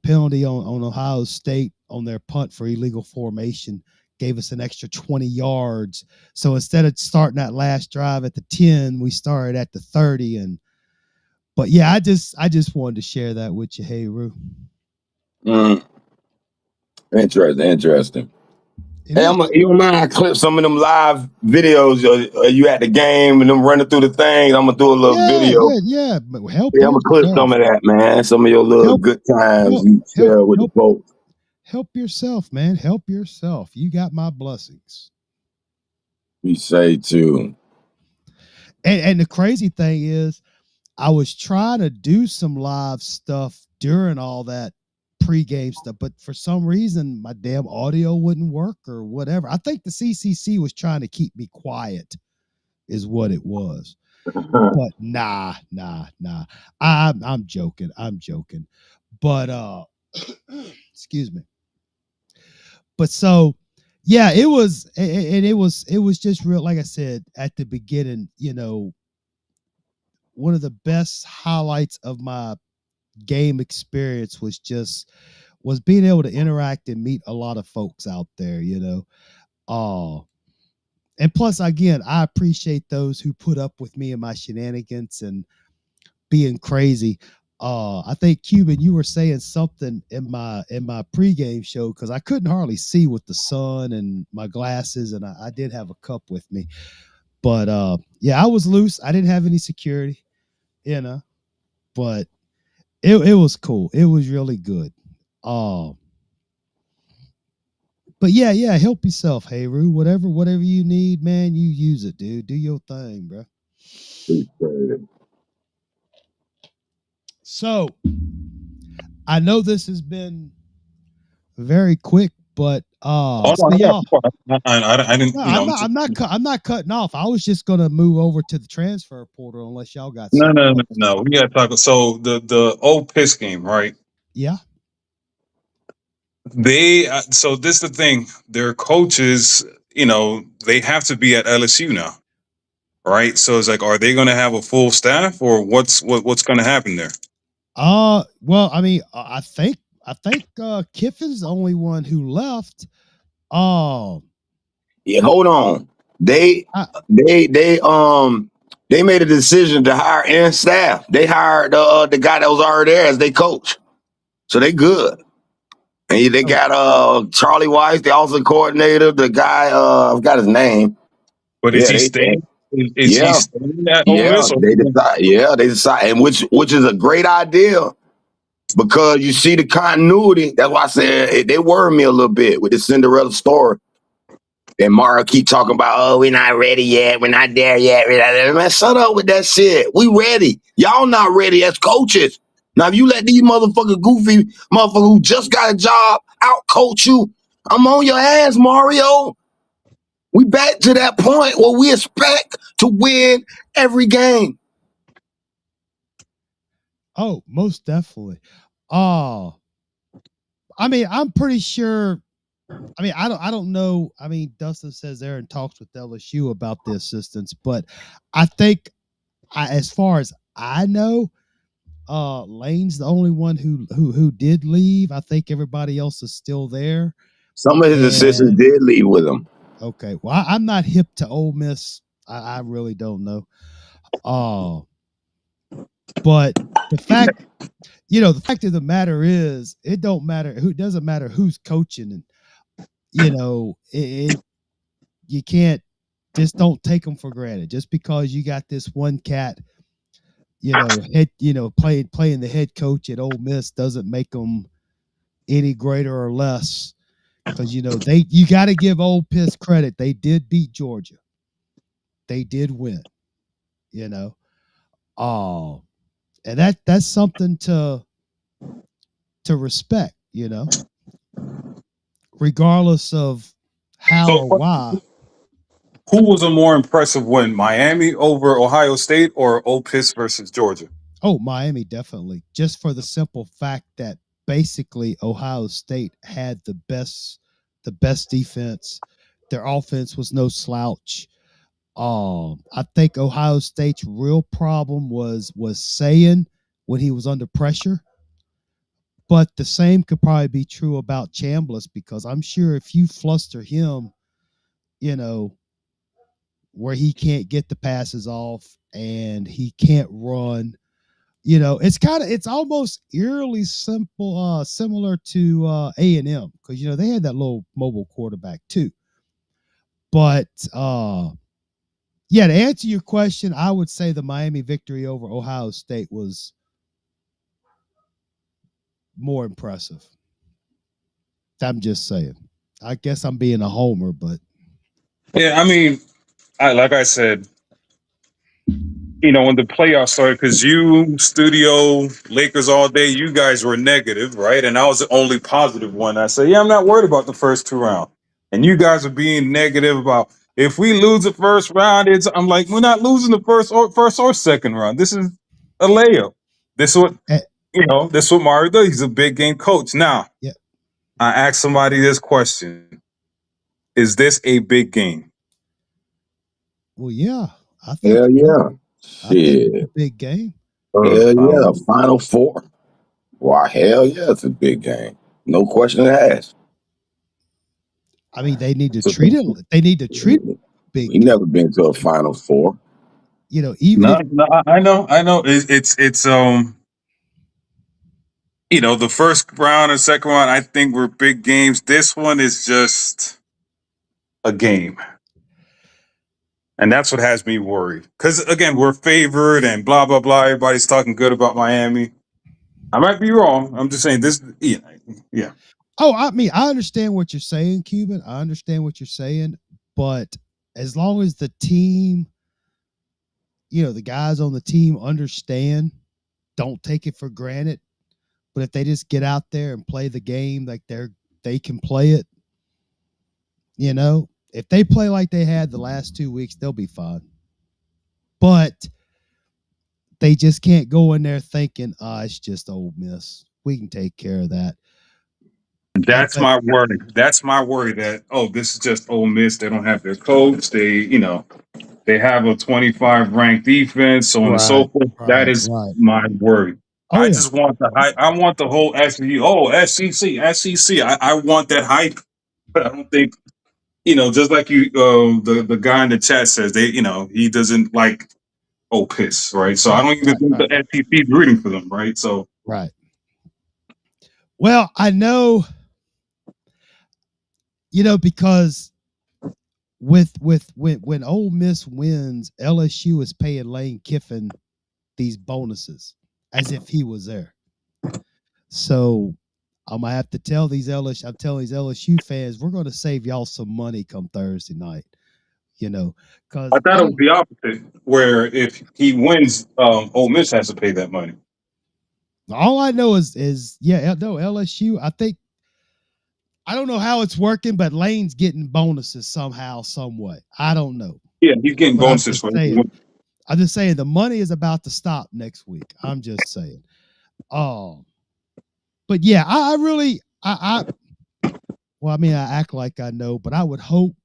penalty on Ohio State on their punt for illegal formation, gave us an extra 20 yards. So instead of starting that last drive at the 10, we started at the 30. But yeah, I just wanted to share that with you, Hayru. Interesting. Hey, you don't mind I clip some of them live videos? You at the game and them running through the things? I'm gonna do a little video. Yeah. I'm gonna clip some of that, man. Some of your little good times you share with the folks. Help yourself, man. Help yourself. You got my blessings. We say too. And the crazy thing is, I was trying to do some live stuff during all that pregame stuff, but for some reason my damn audio wouldn't work or whatever. I think the CCC was trying to keep me quiet is what it was. But nah. I'm joking. But excuse me. But so yeah, it was, and it was just real, like I said at the beginning, one of the best highlights of my game experience was being able to interact and meet a lot of folks out there, and plus, again, I appreciate those who put up with me and my shenanigans and being crazy. I think Cuban, you were saying something in my pregame show because I couldn't hardly see with the sun and my glasses, and I did have a cup with me. But yeah, I was loose. I didn't have any security, but it was cool. It was really good. But yeah, help yourself, Hayru. Whatever you need, man, you use it, dude. Do your thing, bro. So I know this has been very quick, but Oh, so no, I got y'all. more. I didn't. No, You know, I'm not cutting off. I was just gonna move over to the transfer portal unless y'all got no, something no, no, else. no. We got to talk. So the old piss game, right? Yeah. They so this the thing. Their coaches, they have to be at LSU now, right? So it's like, are they going to have a full staff, or what's going to happen there? Well, I mean, I think Kiffin's the only one who left. Yeah, hold on. They I, they they they made a decision to hire in staff. They hired the guy that was already there as their coach, so they good. And they oh, got Charlie Weiss, the offensive coordinator. The guy I forgot his name. But is Yeah, he they staying? Is he yeah staying at Ole yeah Miss? Or they decide, and which is a great idea because you see the continuity. That's why I said they worry me a little bit with the Cinderella story. And Mara keep talking about, oh, we're not ready yet. We're not there yet. Man, shut up with that shit. We ready. Y'all not ready as coaches. Now, if you let these motherfuckers goofy motherfuckers who just got a job out coach you, I'm on your ass, Mario. We back to that point where we expect to win every game. oh, most definitely. Oh, I mean, I'm pretty sure. I mean, I don't know. I mean, Dustin says they're in talks with LSU about the assistants, but I think, as far as I know, Lane's the only one who did leave. I think everybody else is still there. Some of his assistants And did leave with him. okay, well, I'm not hip to Ole Miss. I really don't know. But the fact, the fact of the matter is, it don't matter who. Doesn't matter who's coaching, and you can't just don't take them for granted. Just because you got this one cat, playing the head coach at Ole Miss doesn't make them any greater or less. Because you got to give Ole Miss credit. They did beat Georgia. They did win. You know, oh, and that's something to respect. Regardless of how so, or why. who was a more impressive win, Miami over Ohio State or Ole Miss versus Georgia? Oh, Miami definitely. Just for the simple fact that basically Ohio State had the best defense. Their offense was no slouch. I think Ohio State's real problem was saying when he was under pressure. But the same could probably be true about Chambliss, because I'm sure if you fluster him, you know, where he can't get the passes off and he can't run, it's almost eerily similar to A&M, because they had that little mobile quarterback too. But yeah, to answer your question, I would say the Miami victory over Ohio State was more impressive. I'm just saying. I guess I'm being a homer, but Yeah, I mean, like I said, when the playoffs started, because you, studio, Lakers all day, you guys were negative, right? And I was the only positive one. I said, yeah, I'm not worried about the first two rounds. And you guys are being negative about if we lose the first round, I'm like, we're not losing the first or second round. This is a layup. This is what eh, this is what Mario does. He's a big game coach. Now, yeah. I asked somebody this question: is this a big game? Well, yeah, I think Hell so. yeah. I think it's Shit. a big game. Hell yeah. Final four. Why, hell yeah, it's a big game. No question asked. I mean, they need to treat it. They need to treat it big We game. never been to a Final Four. Even if No, I know. It's the first round and second round, I think were big games. This one is just a game. And that's what has me worried. Because, again, we're favored and blah, blah, blah. Everybody's talking good about Miami. I might be wrong. I'm just saying this. Yeah. I mean, I understand what you're saying, Cuban. I understand what you're saying, but as long as the team, the guys on the team understand, don't take it for granted. But if they just get out there and play the game like they can play it, if they play like they had the last 2 weeks, they'll be fine. But they just can't go in there thinking, it's just Ole Miss. We can take care of that. That's my worry. That's my worry that, this is just Ole Miss. They don't have their coach. They have a 25 ranked defense, so on and so forth. That is my worry. I just want the hype. I want the whole SEC. I want that hype, but I don't think, just like you, the guy in the chat says, he doesn't like Piss, right? So I don't even think the SEC is rooting for them, right? So right. Well, I know, because when Ole Miss wins, LSU is paying Lane Kiffin these bonuses as if he was there. So I'm gonna have to tell these LSU fans, we're going to save y'all some money come Thursday night. Because I thought it was the opposite, where if he wins, Ole Miss has to pay that money. All I know is LSU. I don't know how it's working, but Lane's getting bonuses somehow, some way. I don't know. Yeah, he's getting bonuses for it. I'm just saying the money is about to stop next week. I'm just saying. But yeah, I really I act like I know, but I would hope,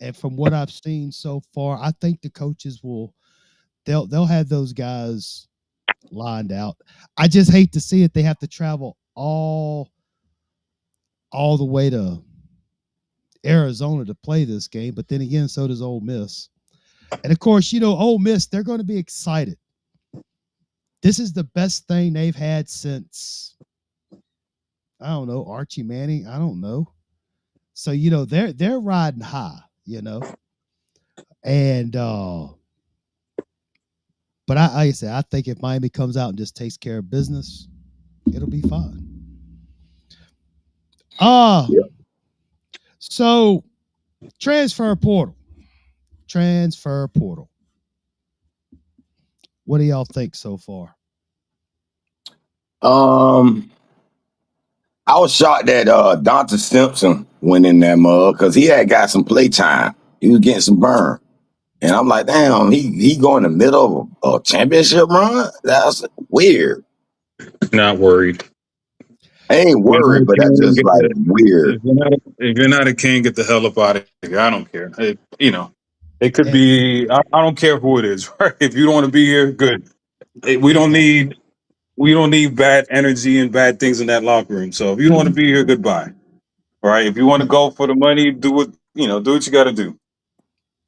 and from what I've seen so far, I think the coaches they'll have those guys lined out. I just hate to see it. They have to travel all the way to Arizona to play this game, but then again, so does Ole Miss. And of course, Ole Miss, they're going to be excited. This is the best thing they've had since, I don't know, Archie Manning. I don't know. So, they're riding high, and but like I said, I think if Miami comes out and just takes care of business, it'll be fine. So transfer portal. What do y'all think so far? I was shocked that Dante Simpson went in that mug because he had got some play time. He was getting some burn. And I'm like, damn, he going in the middle of a championship run? That's weird. Not worried. I ain't worried, but that's just like weird. If you're not a king, get the hell up out of here. I don't care. It could be. I don't care who it is. Right? If you don't want to be here, good. We don't need bad energy and bad things in that locker room. So if you don't want to be here, goodbye. All right. If you want to go for the money, do what you got to do.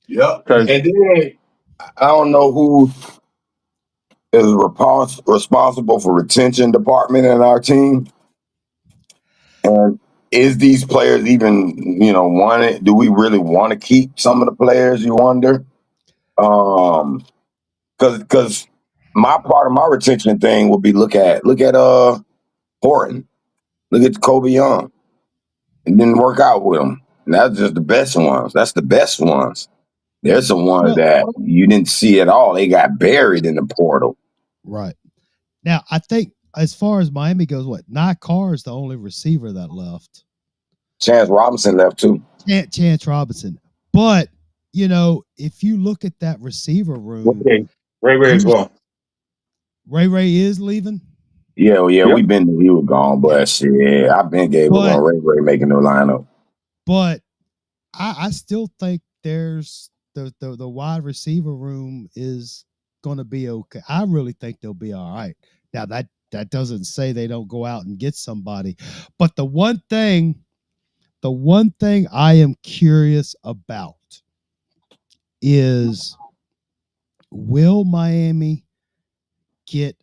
Yep. And then I don't know who is responsible for retention department in our team. And is these players even, wanted? Do we really want to keep some of the players? You wonder. Because my part of my retention thing would be look at Horton, look at Kobe Young. It didn't work out with them. And that's just the best ones. That's the best ones. There's some ones that you didn't see at all. They got buried in the portal. Right. Now, I think as far as Miami goes, Nye Carr is the only receiver that left. Chance Robinson left too. Chance Robinson. But, if you look at that receiver room. Okay. Ray as well. Ray is leaving? Yeah, yep. He was gone, but shit, I've been gave up on Ray making the lineup. But I still think there's the wide receiver room is going to be okay. I really think they'll be all right. Now that doesn't say they don't go out and get somebody, but the one thing I am curious about is, will Miami get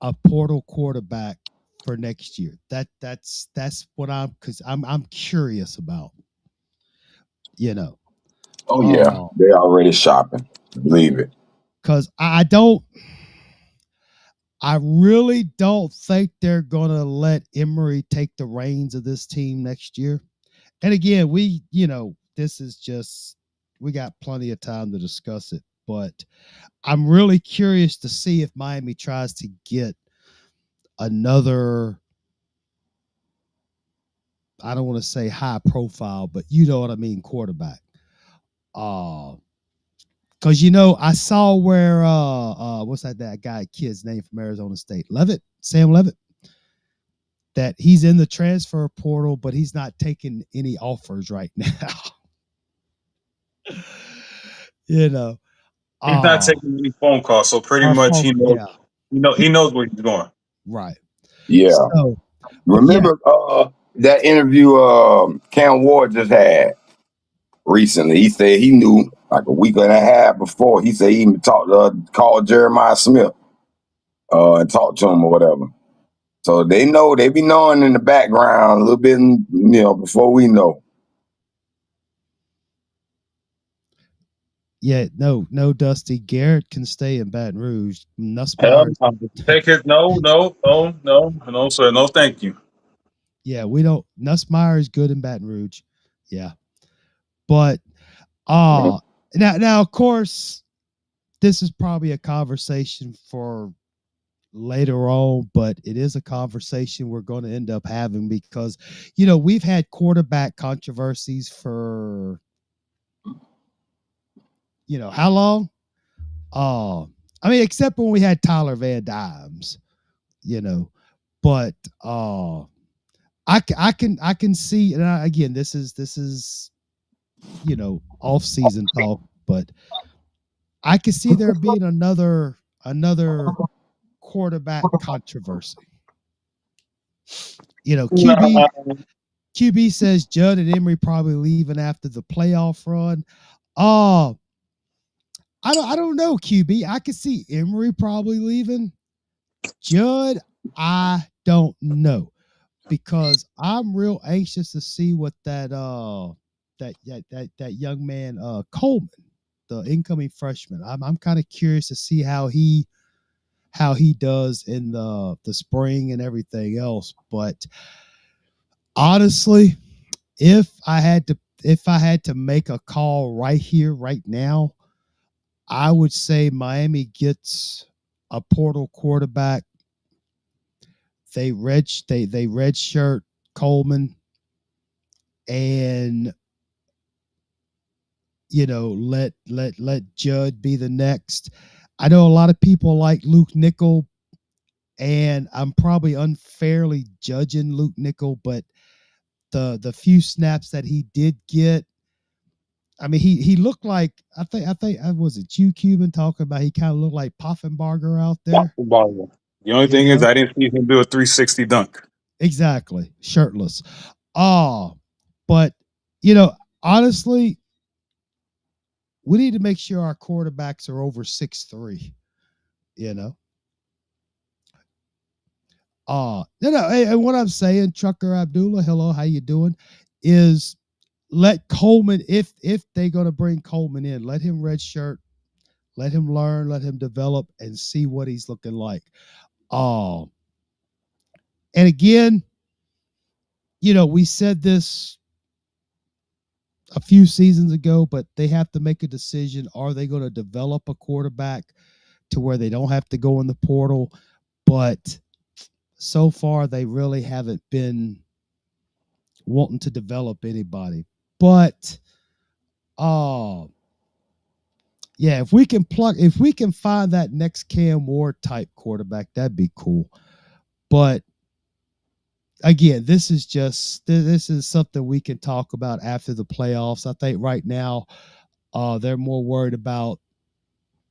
a portal quarterback for next year? That's what I'm curious about. Oh yeah, they're already shopping. Believe it. Because I really don't think they're gonna let Emory take the reins of this team next year. And again, this is just, we got plenty of time to discuss it but I'm really curious to see if Miami tries to get another, I don't want to say high profile, but you know what I mean, quarterback. Because I saw where what's that guy kid's name from Arizona State? Sam Levitt. That he's in the transfer portal, but he's not taking any offers right now. He's not taking any phone calls, so pretty much he knows. Yeah. He knows where he's going. Right. Yeah. So, remember that interview Cam Ward just had recently? He said he knew like a week and a half before. He said he even called Jeremiah Smith and talked to him or whatever. So they be knowing in the background a little bit, before we know. Yeah, no, Dusty. Garrett can stay in Baton Rouge. Nussmeier. Take it. No, sir. No, thank you. Yeah, we don't. Nussmeier is good in Baton Rouge. Yeah. But now of course, this is probably a conversation for later on, but it is a conversation we're going to end up having because, we've had quarterback controversies for, how long? I mean, except when we had Tyler Van Dimes, but I can see, and again, this is off season talk, but I can see there being another quarterback controversy. QB says Judd and Emery probably leaving after the playoff run. I don't know, QB. I could see Emery probably leaving. Judd, I don't know, because I'm real anxious to see what that young man Coleman, the incoming freshman. I'm kind of curious to see how he does in the spring and everything else. But honestly, if I had to make a call right here, right now, I would say Miami gets a portal quarterback. They redshirt Coleman, and let Judd be the next. I know a lot of people like Luke Nickel, and I'm probably unfairly judging Luke Nickel, but the few snaps that he did get, I mean, he looked like, I think was it you, Cuban, talking about he kind of looked like Poffenbarger out there. The only thing is I didn't see him do a 360 dunk. Exactly, shirtless. But honestly, we need to make sure our quarterbacks are over 6'3". No. And what I'm saying, Trucker Abdullah, hello, how you doing? Is let Coleman, if they're gonna bring Coleman in, let him redshirt, let him learn, let him develop, and see what he's looking like. And again, we said this a few seasons ago, but they have to make a decision. Are they going to develop a quarterback to where they don't have to go in the portal? But so far, they really haven't been wanting to develop anybody. But yeah, if we can find that next Cam Ward type quarterback, that'd be cool. But again, this is something we can talk about after the playoffs. I think right now, they're more worried about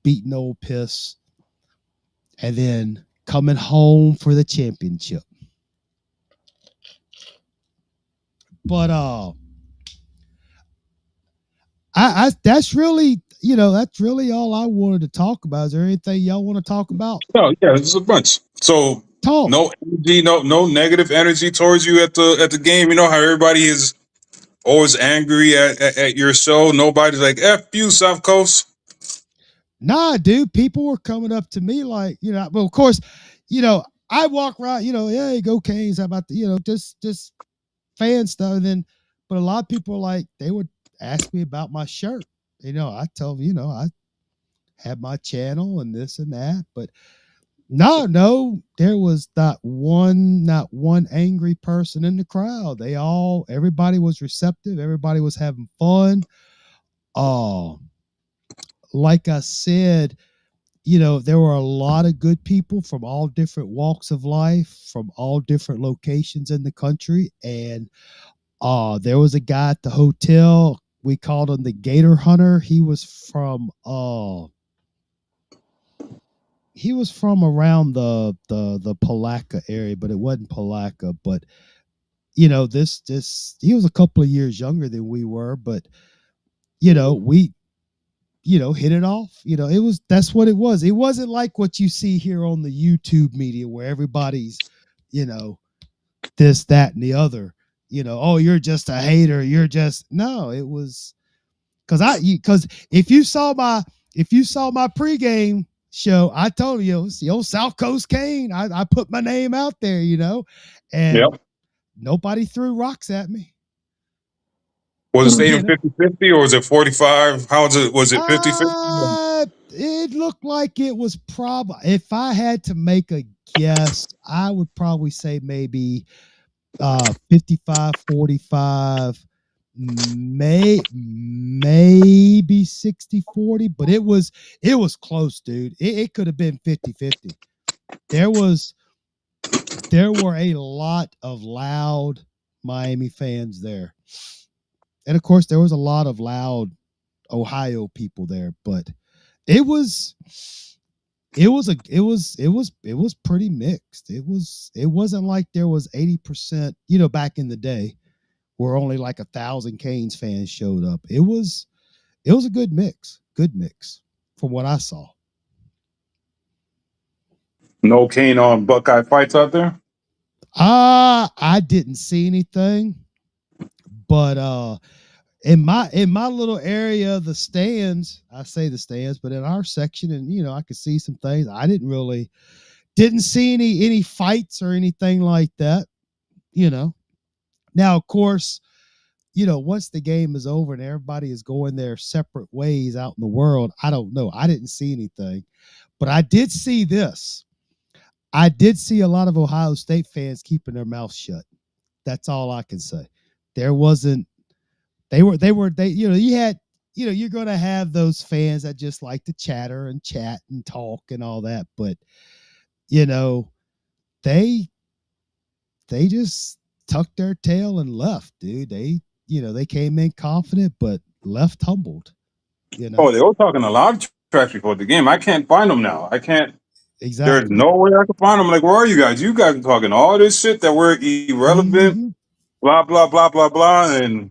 beating Ole Miss and then coming home for the championship. But that's really all I wanted to talk about. Is there anything y'all want to talk about? Oh yeah, there's a bunch. So no energy, no negative energy towards you at the game. You know how everybody is always angry at your show. Nobody's like F you, South Coast. Nah, dude. People were coming up to me like, well, of course, I walk around, yeah, go Canes. How about just fan stuff. And then, but a lot of people like, they would ask me about my shirt. I tell them, had my channel and this and that, but no, there was not one angry person in the crowd. Everybody was receptive. Everybody was having fun. Like I said, there were a lot of good people from all different walks of life, from all different locations in the country. And there was a guy at the hotel. We called him the Gator Hunter. He was from around the Palatka area, but it wasn't Palatka. But this he was a couple of years younger than we were, but we hit it off. That's what it was. It wasn't like what you see here on the YouTube media where everybody's, this, that, and the other. Oh, you're just a hater. No, it was because if you saw my pregame show, I told you it's the old South Coast Kane. I put my name out there, and nobody threw rocks at me. Was it stadium 50-50 or was it 45? How was it? Was it 50-50? It looked like it was probably, if I had to make a guess, I would probably say maybe 55-45, maybe 60-40, but it was close, dude. It could have been 50-50. There were a lot of loud Miami fans there. And of course, there was a lot of loud Ohio people there, but it was pretty mixed. It wasn't like there was 80%, back in the day where only like 1,000 Canes fans showed up. It was a good mix from what I saw. No Cane on Buckeye fights out there? I didn't see anything, but in my little area of the stands, I say the stands, but in our section, and I could see some things. I didn't see any fights or anything like that. Now of course, once the game is over and everybody is going their separate ways out in the world, I don't know. I didn't see anything, but I did see this. I did see a lot of Ohio State fans keeping their mouths shut. That's all I can say. There wasn't. You had, you're going to have those fans that just like to chatter and chat and talk and all that. But, they just tucked their tail and left, dude. They came in confident, but left humbled, Oh, they were talking a lot of trash before the game. I can't find them now. I can't. Exactly. There's no way I can find them. Like, where are you guys? You guys are talking all this shit that we're irrelevant, blah, blah, blah, blah, blah. And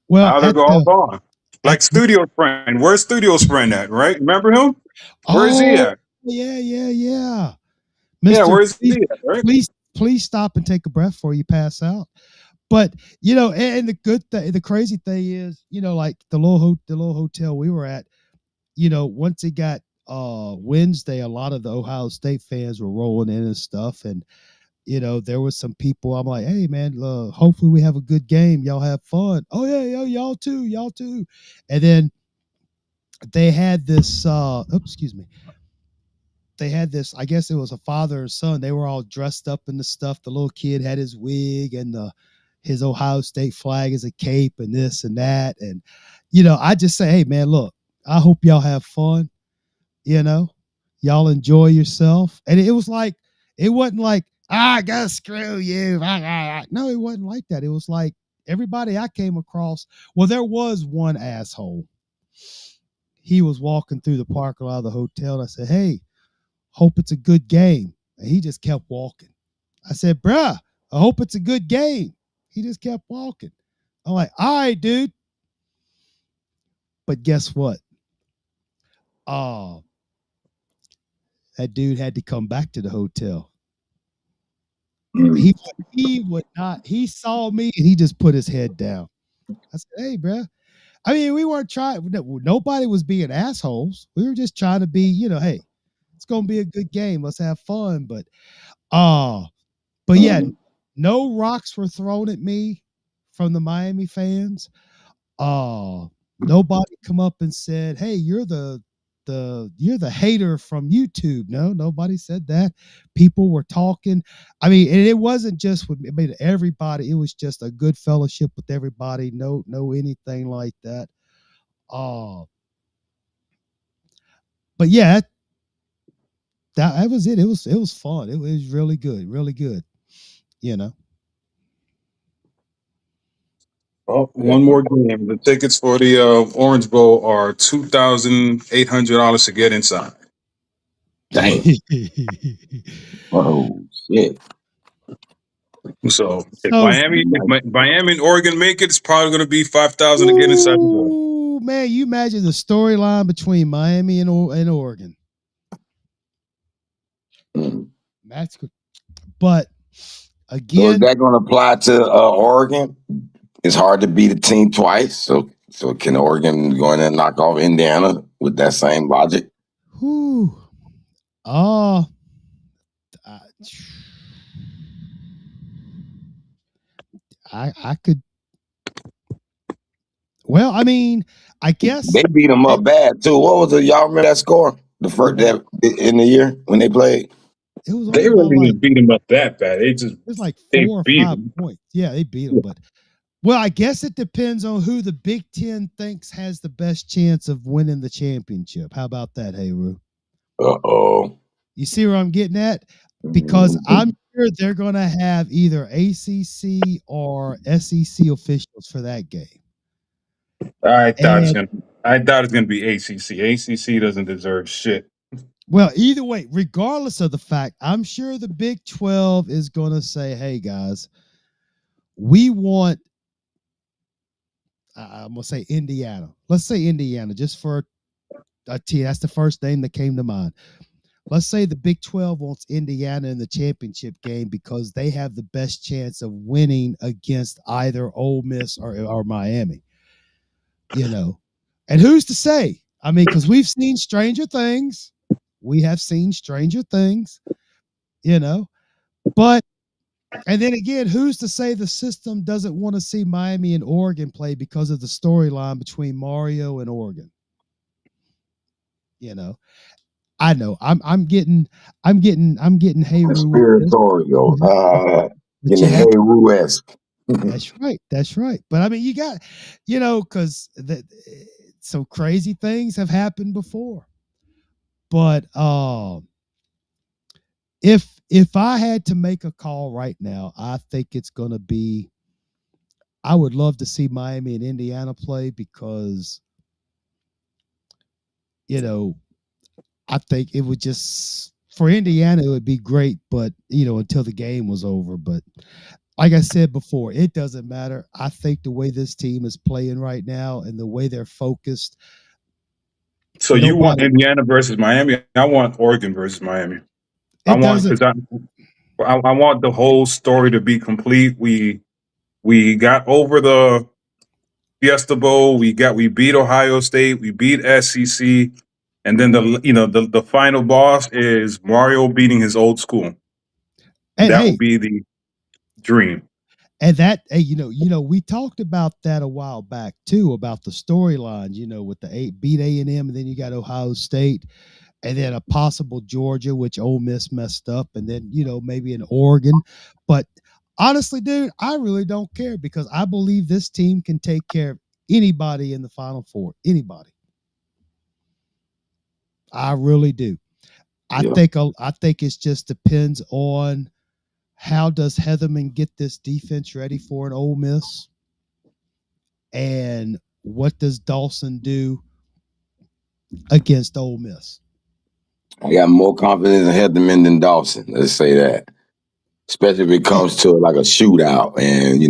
now they're all gone. Like Studio's friend. Where's Studio's friend at, right? Remember him? Where's he at? Yeah. Yeah, where's he at, right? Please stop and take a breath before you pass out. But, and the crazy thing is, like the little hotel we were at, once it got Wednesday, a lot of the Ohio State fans were rolling in and stuff. And, there was some people, I'm like, hey man, hopefully we have a good game. Y'all have fun. Oh yeah, y'all too. And then they had this, they had this, I guess it was a father and son. They were all dressed up in the stuff. The little kid had his wig and his Ohio State flag as a cape and this and that. And, I just say, hey man, look, I hope y'all have fun. Y'all enjoy yourself. And it wasn't like, I gotta screw you. No, it wasn't like that. It was like everybody I came across. Well, there was one asshole. He was walking through the parking lot of the hotel. And I said, hey, hope it's a good game. And he just kept walking. I said, bruh, I hope it's a good game. He just kept walking. I'm like, all right, dude. But guess what? That dude had to come back to the hotel. He would not. He saw me and he just put his head down. I said, hey, bro. I mean, we weren't trying. Nobody was being assholes. We were just trying to be, hey, it's going to be a good game. Let's have fun. But yeah, no rocks were thrown at me from the Miami fans. Nobody come up and said, hey, you're the you're the hater from YouTube. No, nobody said that. People were talking. I mean, and it wasn't just with me. I mean, everybody. It was just a good fellowship with everybody. No anything like that. But yeah, that was it. It was fun. It was really good, really good. You know. Oh, one more game. The tickets for the Orange Bowl are $2,800 to get inside. Dang. Oh shit. So if So, Miami and Oregon make it, it's probably going to be $5,000 to get inside the bowl. ooh, man, you imagine the storyline between Miami and Oregon. That's good. But So is again, that going to apply to Oregon? It's hard to beat a team twice. So can Oregon go in and knock off Indiana with that same logic? whew, uh, I could. Well, I mean, I guess They beat them up bad too. What was it? Y'all remember that score? The first that in the year when they played? it was They only by really didn't beat them up that bad. It's like they 4 or beat 5 them. points. Yeah, they beat them, but well, I guess it depends on who the Big Ten thinks has the best chance of winning the championship. How about that, Hayru? Uh-oh. You see where I'm getting at? Because I'm sure they're going to have either ACC or SEC officials for that game. I thought it's And gonna be ACC. ACC doesn't deserve shit. well, either way, regardless of the fact, I'm sure the Big 12 is going to say, "Hey guys, we want." I'm going to say Indiana. Let's say Indiana, just for a team. That's the first name that came to mind. Let's say the Big 12 wants Indiana in the championship game because they have the best chance of winning against either Ole Miss or Miami. You know, and who's to say? I mean, because we've seen stranger things. We have seen stranger things, you know, but and then again, who's to say the system doesn't want to see Miami and Oregon play because of the storyline between Mario and Oregon? You know, I know I'm getting Hayru with this. Conspiratorial. But In the you have Hayru-esque. that's right. That's right. But I mean, you got, because some crazy things have happened before. But if I had to make a call right now, I think it's going to be. I would love to see Miami and Indiana play because, I think it would just for Indiana it would be great, but until the game was over. But like I said before, it doesn't matter. I think the way this team is playing right now and the way they're focused, So you want nobody. Indiana versus Miami? I want Oregon versus Miami. I It want doesn't. because I want the whole story to be complete. We got over the Fiesta Bowl. We beat Ohio State. We beat SEC, and then the final boss is Mario beating his old school. And That will hey, be the dream. and that hey, we talked about that a while back too about the storylines. With the beat A&M, and then you got Ohio State, and then a possible Georgia, which Ole Miss messed up, and then maybe an Oregon. But honestly, dude, I really don't care because I believe this team can take care of anybody in the Final Four. Anybody, I really do. I Yeah. think it just depends on how does Heatherman get this defense ready for an Ole Miss, and what does Dawson do against Ole Miss. I got more confidence in Heatherman than Dawson. Let's say that. Especially if it comes to like a shootout and,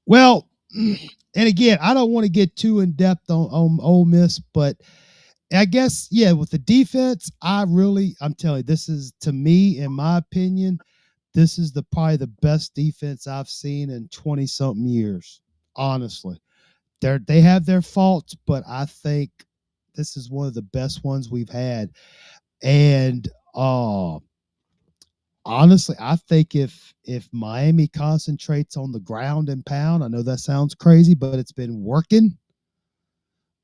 Well, and again, I don't want to get too in depth on Ole Miss, but I guess with the defense, I'm telling you, this is, to me, in my opinion, this is probably the best defense I've seen in 20 something years. Honestly, they have their faults, but I think this is one of the best ones we've had. And honestly, I think if Miami concentrates on the ground and pound, I know that sounds crazy, but it's been working.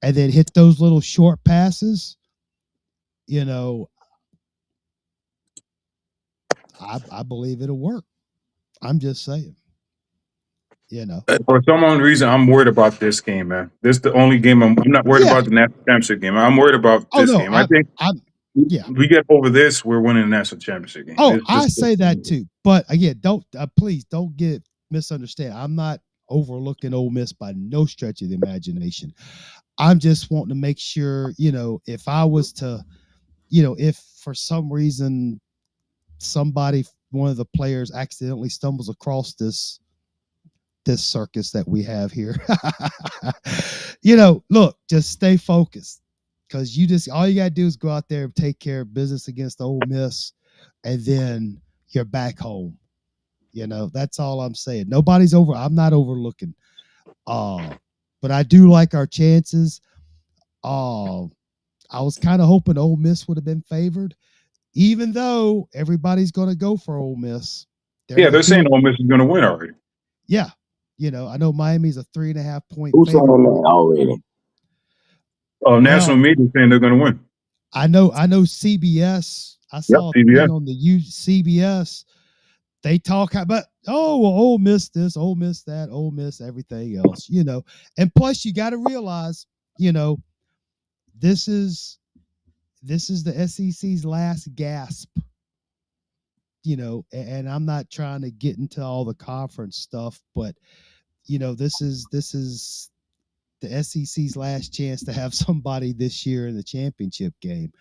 and then hit those little short passes, you know, I believe it'll work. I'm just saying, you know. For some unknown reason, I'm worried about this game, man. This is the only game I'm not worried Yeah. about the national championship game. I'm worried about Oh this no, game. I think yeah. we get over this, we're winning the national championship game. Oh, I say that too. But again, please don't get misunderstand. I'm not overlooking Ole Miss by no stretch of the imagination. I'm just wanting to make sure, you know, if I was to, you know, if for some reason one of the players accidentally stumbles across this circus that we have here, you know, look, just stay focused, because all you gotta do is go out there and take care of business against Ole Miss, and then you're back home. You know, that's all I'm saying. I'm not overlooking. But I do like our chances. I was kind of hoping Ole Miss would have been favored, even though everybody's going to go for Ole Miss. They're saying Ole Miss is going to win already. Yeah, you know, I know Miami's a 3.5 point Who's saying favorite that already? National media saying they're going to win. I know CBS. I saw a thing on the CBS. They talk about, oh, well, Ole Miss this, Ole Miss that, Ole Miss everything else, you know. And plus, you got to realize, you know, this is the SEC's last gasp, you know. And I'm not trying to get into all the conference stuff, but you know, this is the SEC's last chance to have somebody this year in the championship game.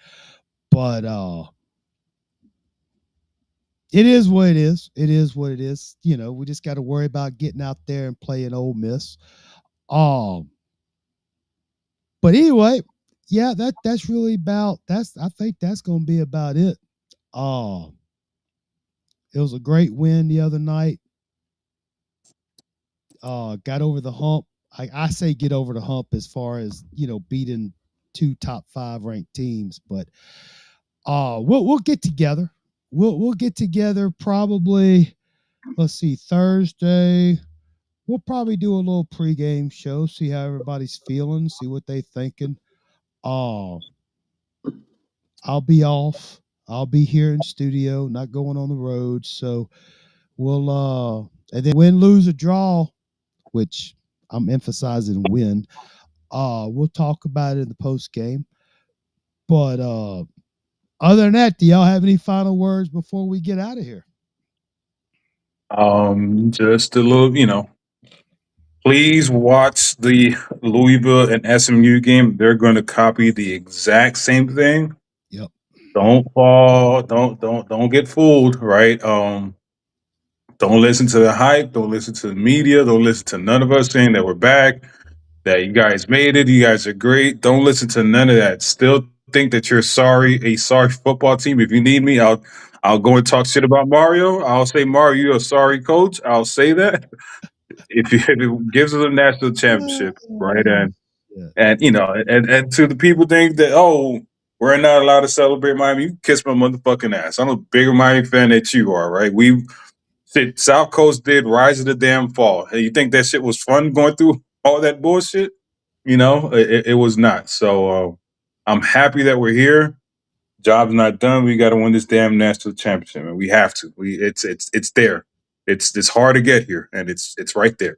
But it is what it is. It is what it is. You know, we just got to worry about getting out there and playing Ole Miss. But anyway, yeah, that's really about I think that's going to be about it. It was a great win the other night. Got over the hump. I say get over the hump as far as, you know, beating 2 top 5 ranked teams, but we'll get together. We'll get together probably, let's see, Thursday. We'll probably do a little pregame show, see how everybody's feeling, see what they thinking. I'll be off. I'll be here in studio, not going on the road. So we'll and then win, lose, or draw, which I'm emphasizing win. We'll talk about it in the post game. But other than that, do y'all have any final words before we get out of here? Just a little, you know, please watch the Louisville and SMU game. They're going to copy the exact same thing. Yep. Don't fall. Don't get fooled. Right. Don't listen to the hype. Don't listen to the media. Don't listen to none of us saying that we're back, that you guys made it. You guys are great. Don't listen to none of that. Still think that you're a sorry football team. If you need me, I'll go and talk shit about Mario. I'll say, Mario, you're a sorry coach. I'll say that. If it gives us a national championship, right? And you know, and to the people think that, oh, we're not allowed to celebrate Miami, you kiss my motherfucking ass. I'm a bigger Miami fan than you are, right? South Coast did Rise of the Damn Fall. Hey, you think that shit was fun going through all that bullshit? You know, it was not. So I'm happy that we're here. Job's not done. We got to win this damn national championship, and we have to. It's there. It's hard to get here, and it's right there.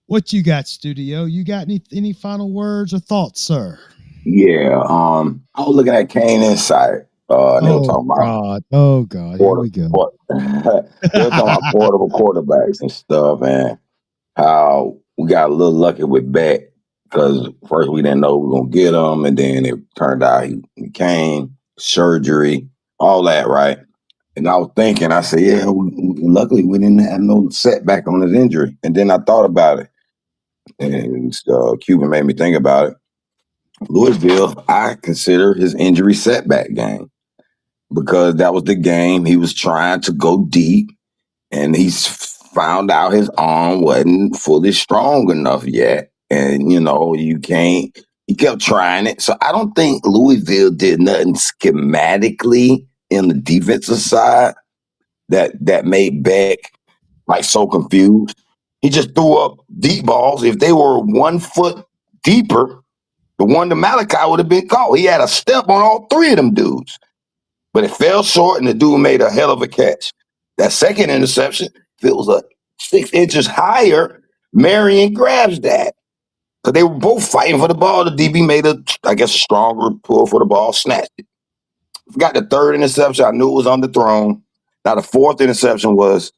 What you got, studio? You got any final words or thoughts, sir? Yeah. I was looking at Kane Insight. And they were talking about Oh God, here we go. They were talking about portable quarterbacks and stuff, and how we got a little lucky with Beck because first we didn't know we were gonna get him, and then it turned out he came, surgery, all that, right? And I was thinking, I said, yeah, luckily we didn't have no setback on his injury. And then I thought about it, and Cuban made me think about it. Louisville, I consider his injury setback game because that was the game he was trying to go deep, and he's found out his arm wasn't fully strong enough yet. And, you know, he kept trying it. So I don't think Louisville did nothing schematically in the defensive side that made Beck like so confused. He just threw up deep balls. If they were 1 foot deeper, the one to Malachi would have been caught. He had a step on all three of them dudes. But it fell short, and the dude made a hell of a catch. That second interception, if it was 6 inches higher, Marion grabs that. Because they were both fighting for the ball. The DB made a stronger pull for the ball, snatched it. Got the third interception. I knew it was underthrown. Now, the fourth interception was,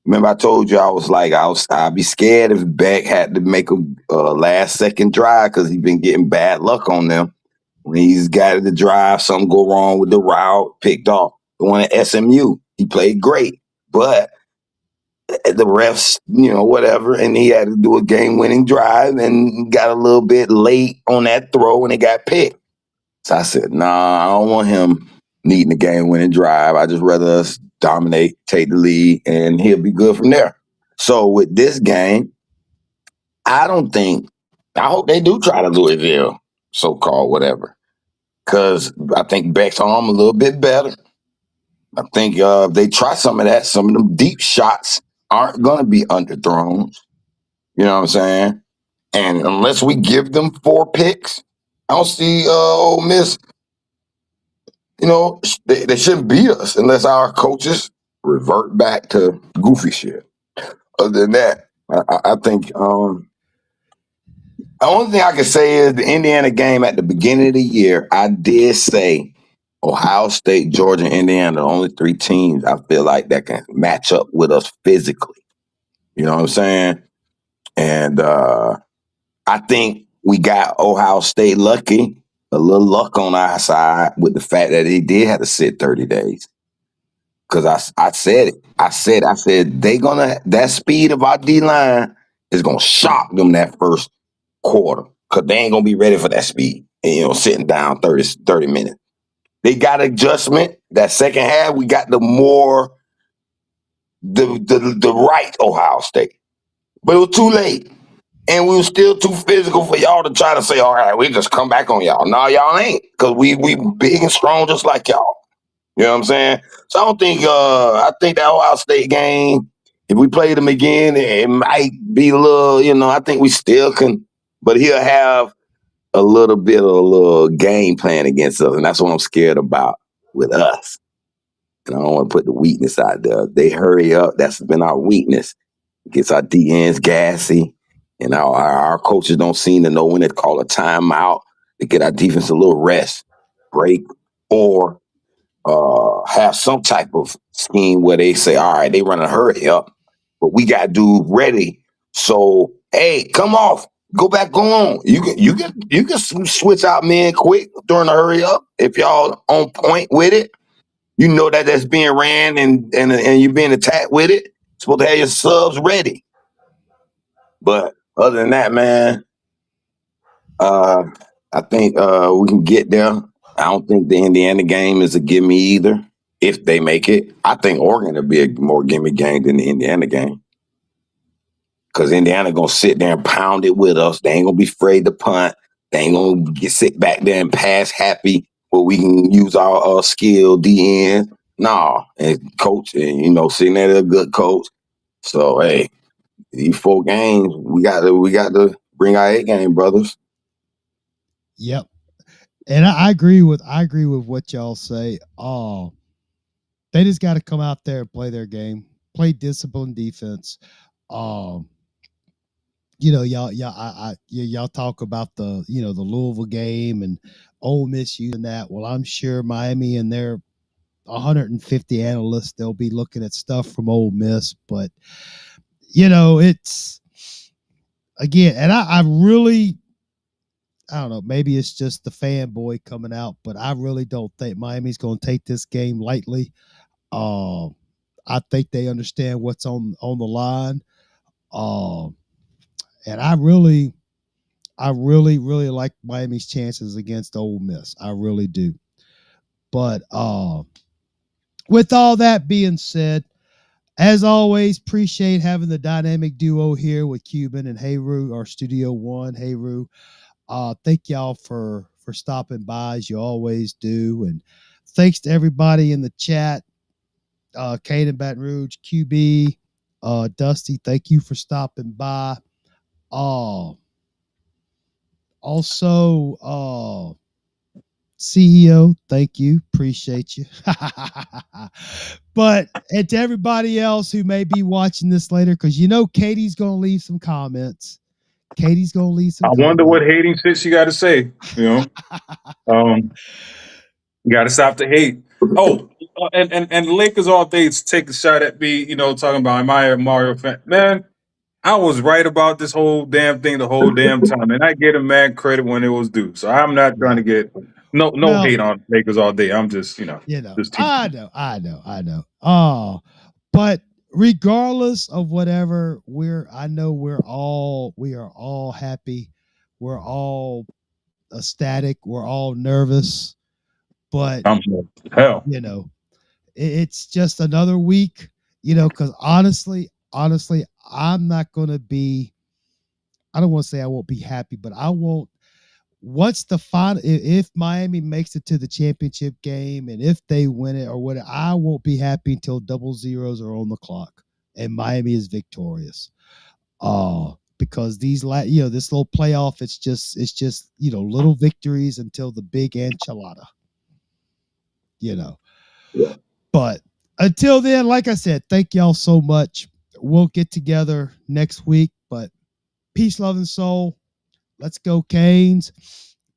remember I told you I'd be scared if Beck had to make a last-second drive because he's been getting bad luck on them. When he's got the drive, something go wrong with the route, picked off. The one at SMU, he played great. But the refs, whatever, and he had to do a game-winning drive and got a little bit late on that throw and it got picked. So I said, nah, I don't want him needing a game-winning drive. I just rather us dominate, take the lead, and he'll be good from there. So with this game, I hope they do try to Louisville, so-called whatever, because I think Beck's arm a little bit better. I think if they try some of that, some of them deep shots aren't going to be underthrown. You know what I'm saying? And unless we give them 4 picks, I don't see Ole Miss. They shouldn't beat us unless our coaches revert back to goofy shit. Other than that, I think the only thing I can say is the Indiana game at the beginning of the year, I did say Ohio State, Georgia, and Indiana, the only 3 teams I feel like that can match up with us physically. You know what I'm saying? And I think we got Ohio State lucky, a little luck on our side with the fact that they did have to sit 30 days. Because I said it. I said that speed of our D-line is going to shock them that first quarter because they ain't going to be ready for that speed, sitting down 30 minutes. They got adjustment. That second half, we got the right Ohio State. But it was too late. And we were still too physical for y'all to try to say, all right, we just come back on y'all. No, y'all ain't, because we big and strong just like y'all. You know what I'm saying? So I don't think I think that Ohio State game, if we played them again, it might be a little, I think we still can, but he'll have a little game plan against us, and that's what I'm scared about with us. And I don't want to put the weakness out there. They hurry up. That's been our weakness. It gets our DNs gassy, and our coaches don't seem to know when to call a timeout to get our defense a little rest, break, or have some type of scheme where they say, all right, they run a hurry up, but we got dude ready. So, hey, come off, go back on. You can switch out men quick during the hurry up if y'all on point with it. You know that's being ran and you're being attacked with it. You're supposed to have your subs ready. But other than that, man, I think we can get there. I don't think the Indiana game is a gimme either. If they make it, I think Oregon will be a more gimme game than the Indiana game. Because Indiana going to sit there and pound it with us. They ain't going to be afraid to punt. They ain't going to sit back there and pass happy where we can use our skill DN. Nah, and coach, and sitting there, a good coach. So, hey, these 4 games, we got to bring our A game, brothers. Yep. And I agree with what y'all say. They just got to come out there and play their game, play disciplined defense. Y'all talk about the Louisville game and Ole Miss using that. Well, I'm sure Miami and their 150 analysts, they'll be looking at stuff from Ole Miss, but it's again, and I really, I don't know, maybe it's just the fanboy coming out, but I really don't think Miami's going to take this game lightly. I think they understand what's on the line. And I really like Miami's chances against Ole Miss. I really do. But with all that being said, as always, appreciate having the dynamic duo here with Cuban and Heyru, our Studio One. Heyru, thank y'all for stopping by as you always do, and thanks to everybody in the chat. Kate in Baton Rouge, QB, Dusty, thank you for stopping by. Also, CEO, thank you. Appreciate you. But and to everybody else who may be watching this later, because Katie's gonna leave some comments. Katie's gonna leave some I wonder what hating shit she got to say. You got to stop the hate. Oh, and Lakers all day take a shot at me. Talking about am I a Mario fan? Man, I was right about this whole damn thing the whole damn time, and I get a man credit when it was due. So I'm not trying to get no Well, hate on Lakers all day. I'm just just teaching. I know. Oh, but regardless of whatever, we are all happy. We're all ecstatic. We're all nervous. But hell, it's just another week. Because honestly, I'm not gonna be. I don't want to say I won't be happy, but I won't. What's the final? If Miami makes it to the championship game and if they win it or whatever, I won't be happy until double zeros are on the clock and Miami is victorious. Because this little playoff, it's just little victories until the big enchilada. But until then, like I said, thank y'all so much. We'll get together next week. But peace, love, and soul. Let's go, Canes.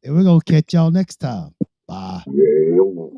And we're going to catch y'all next time. Bye. Yeah.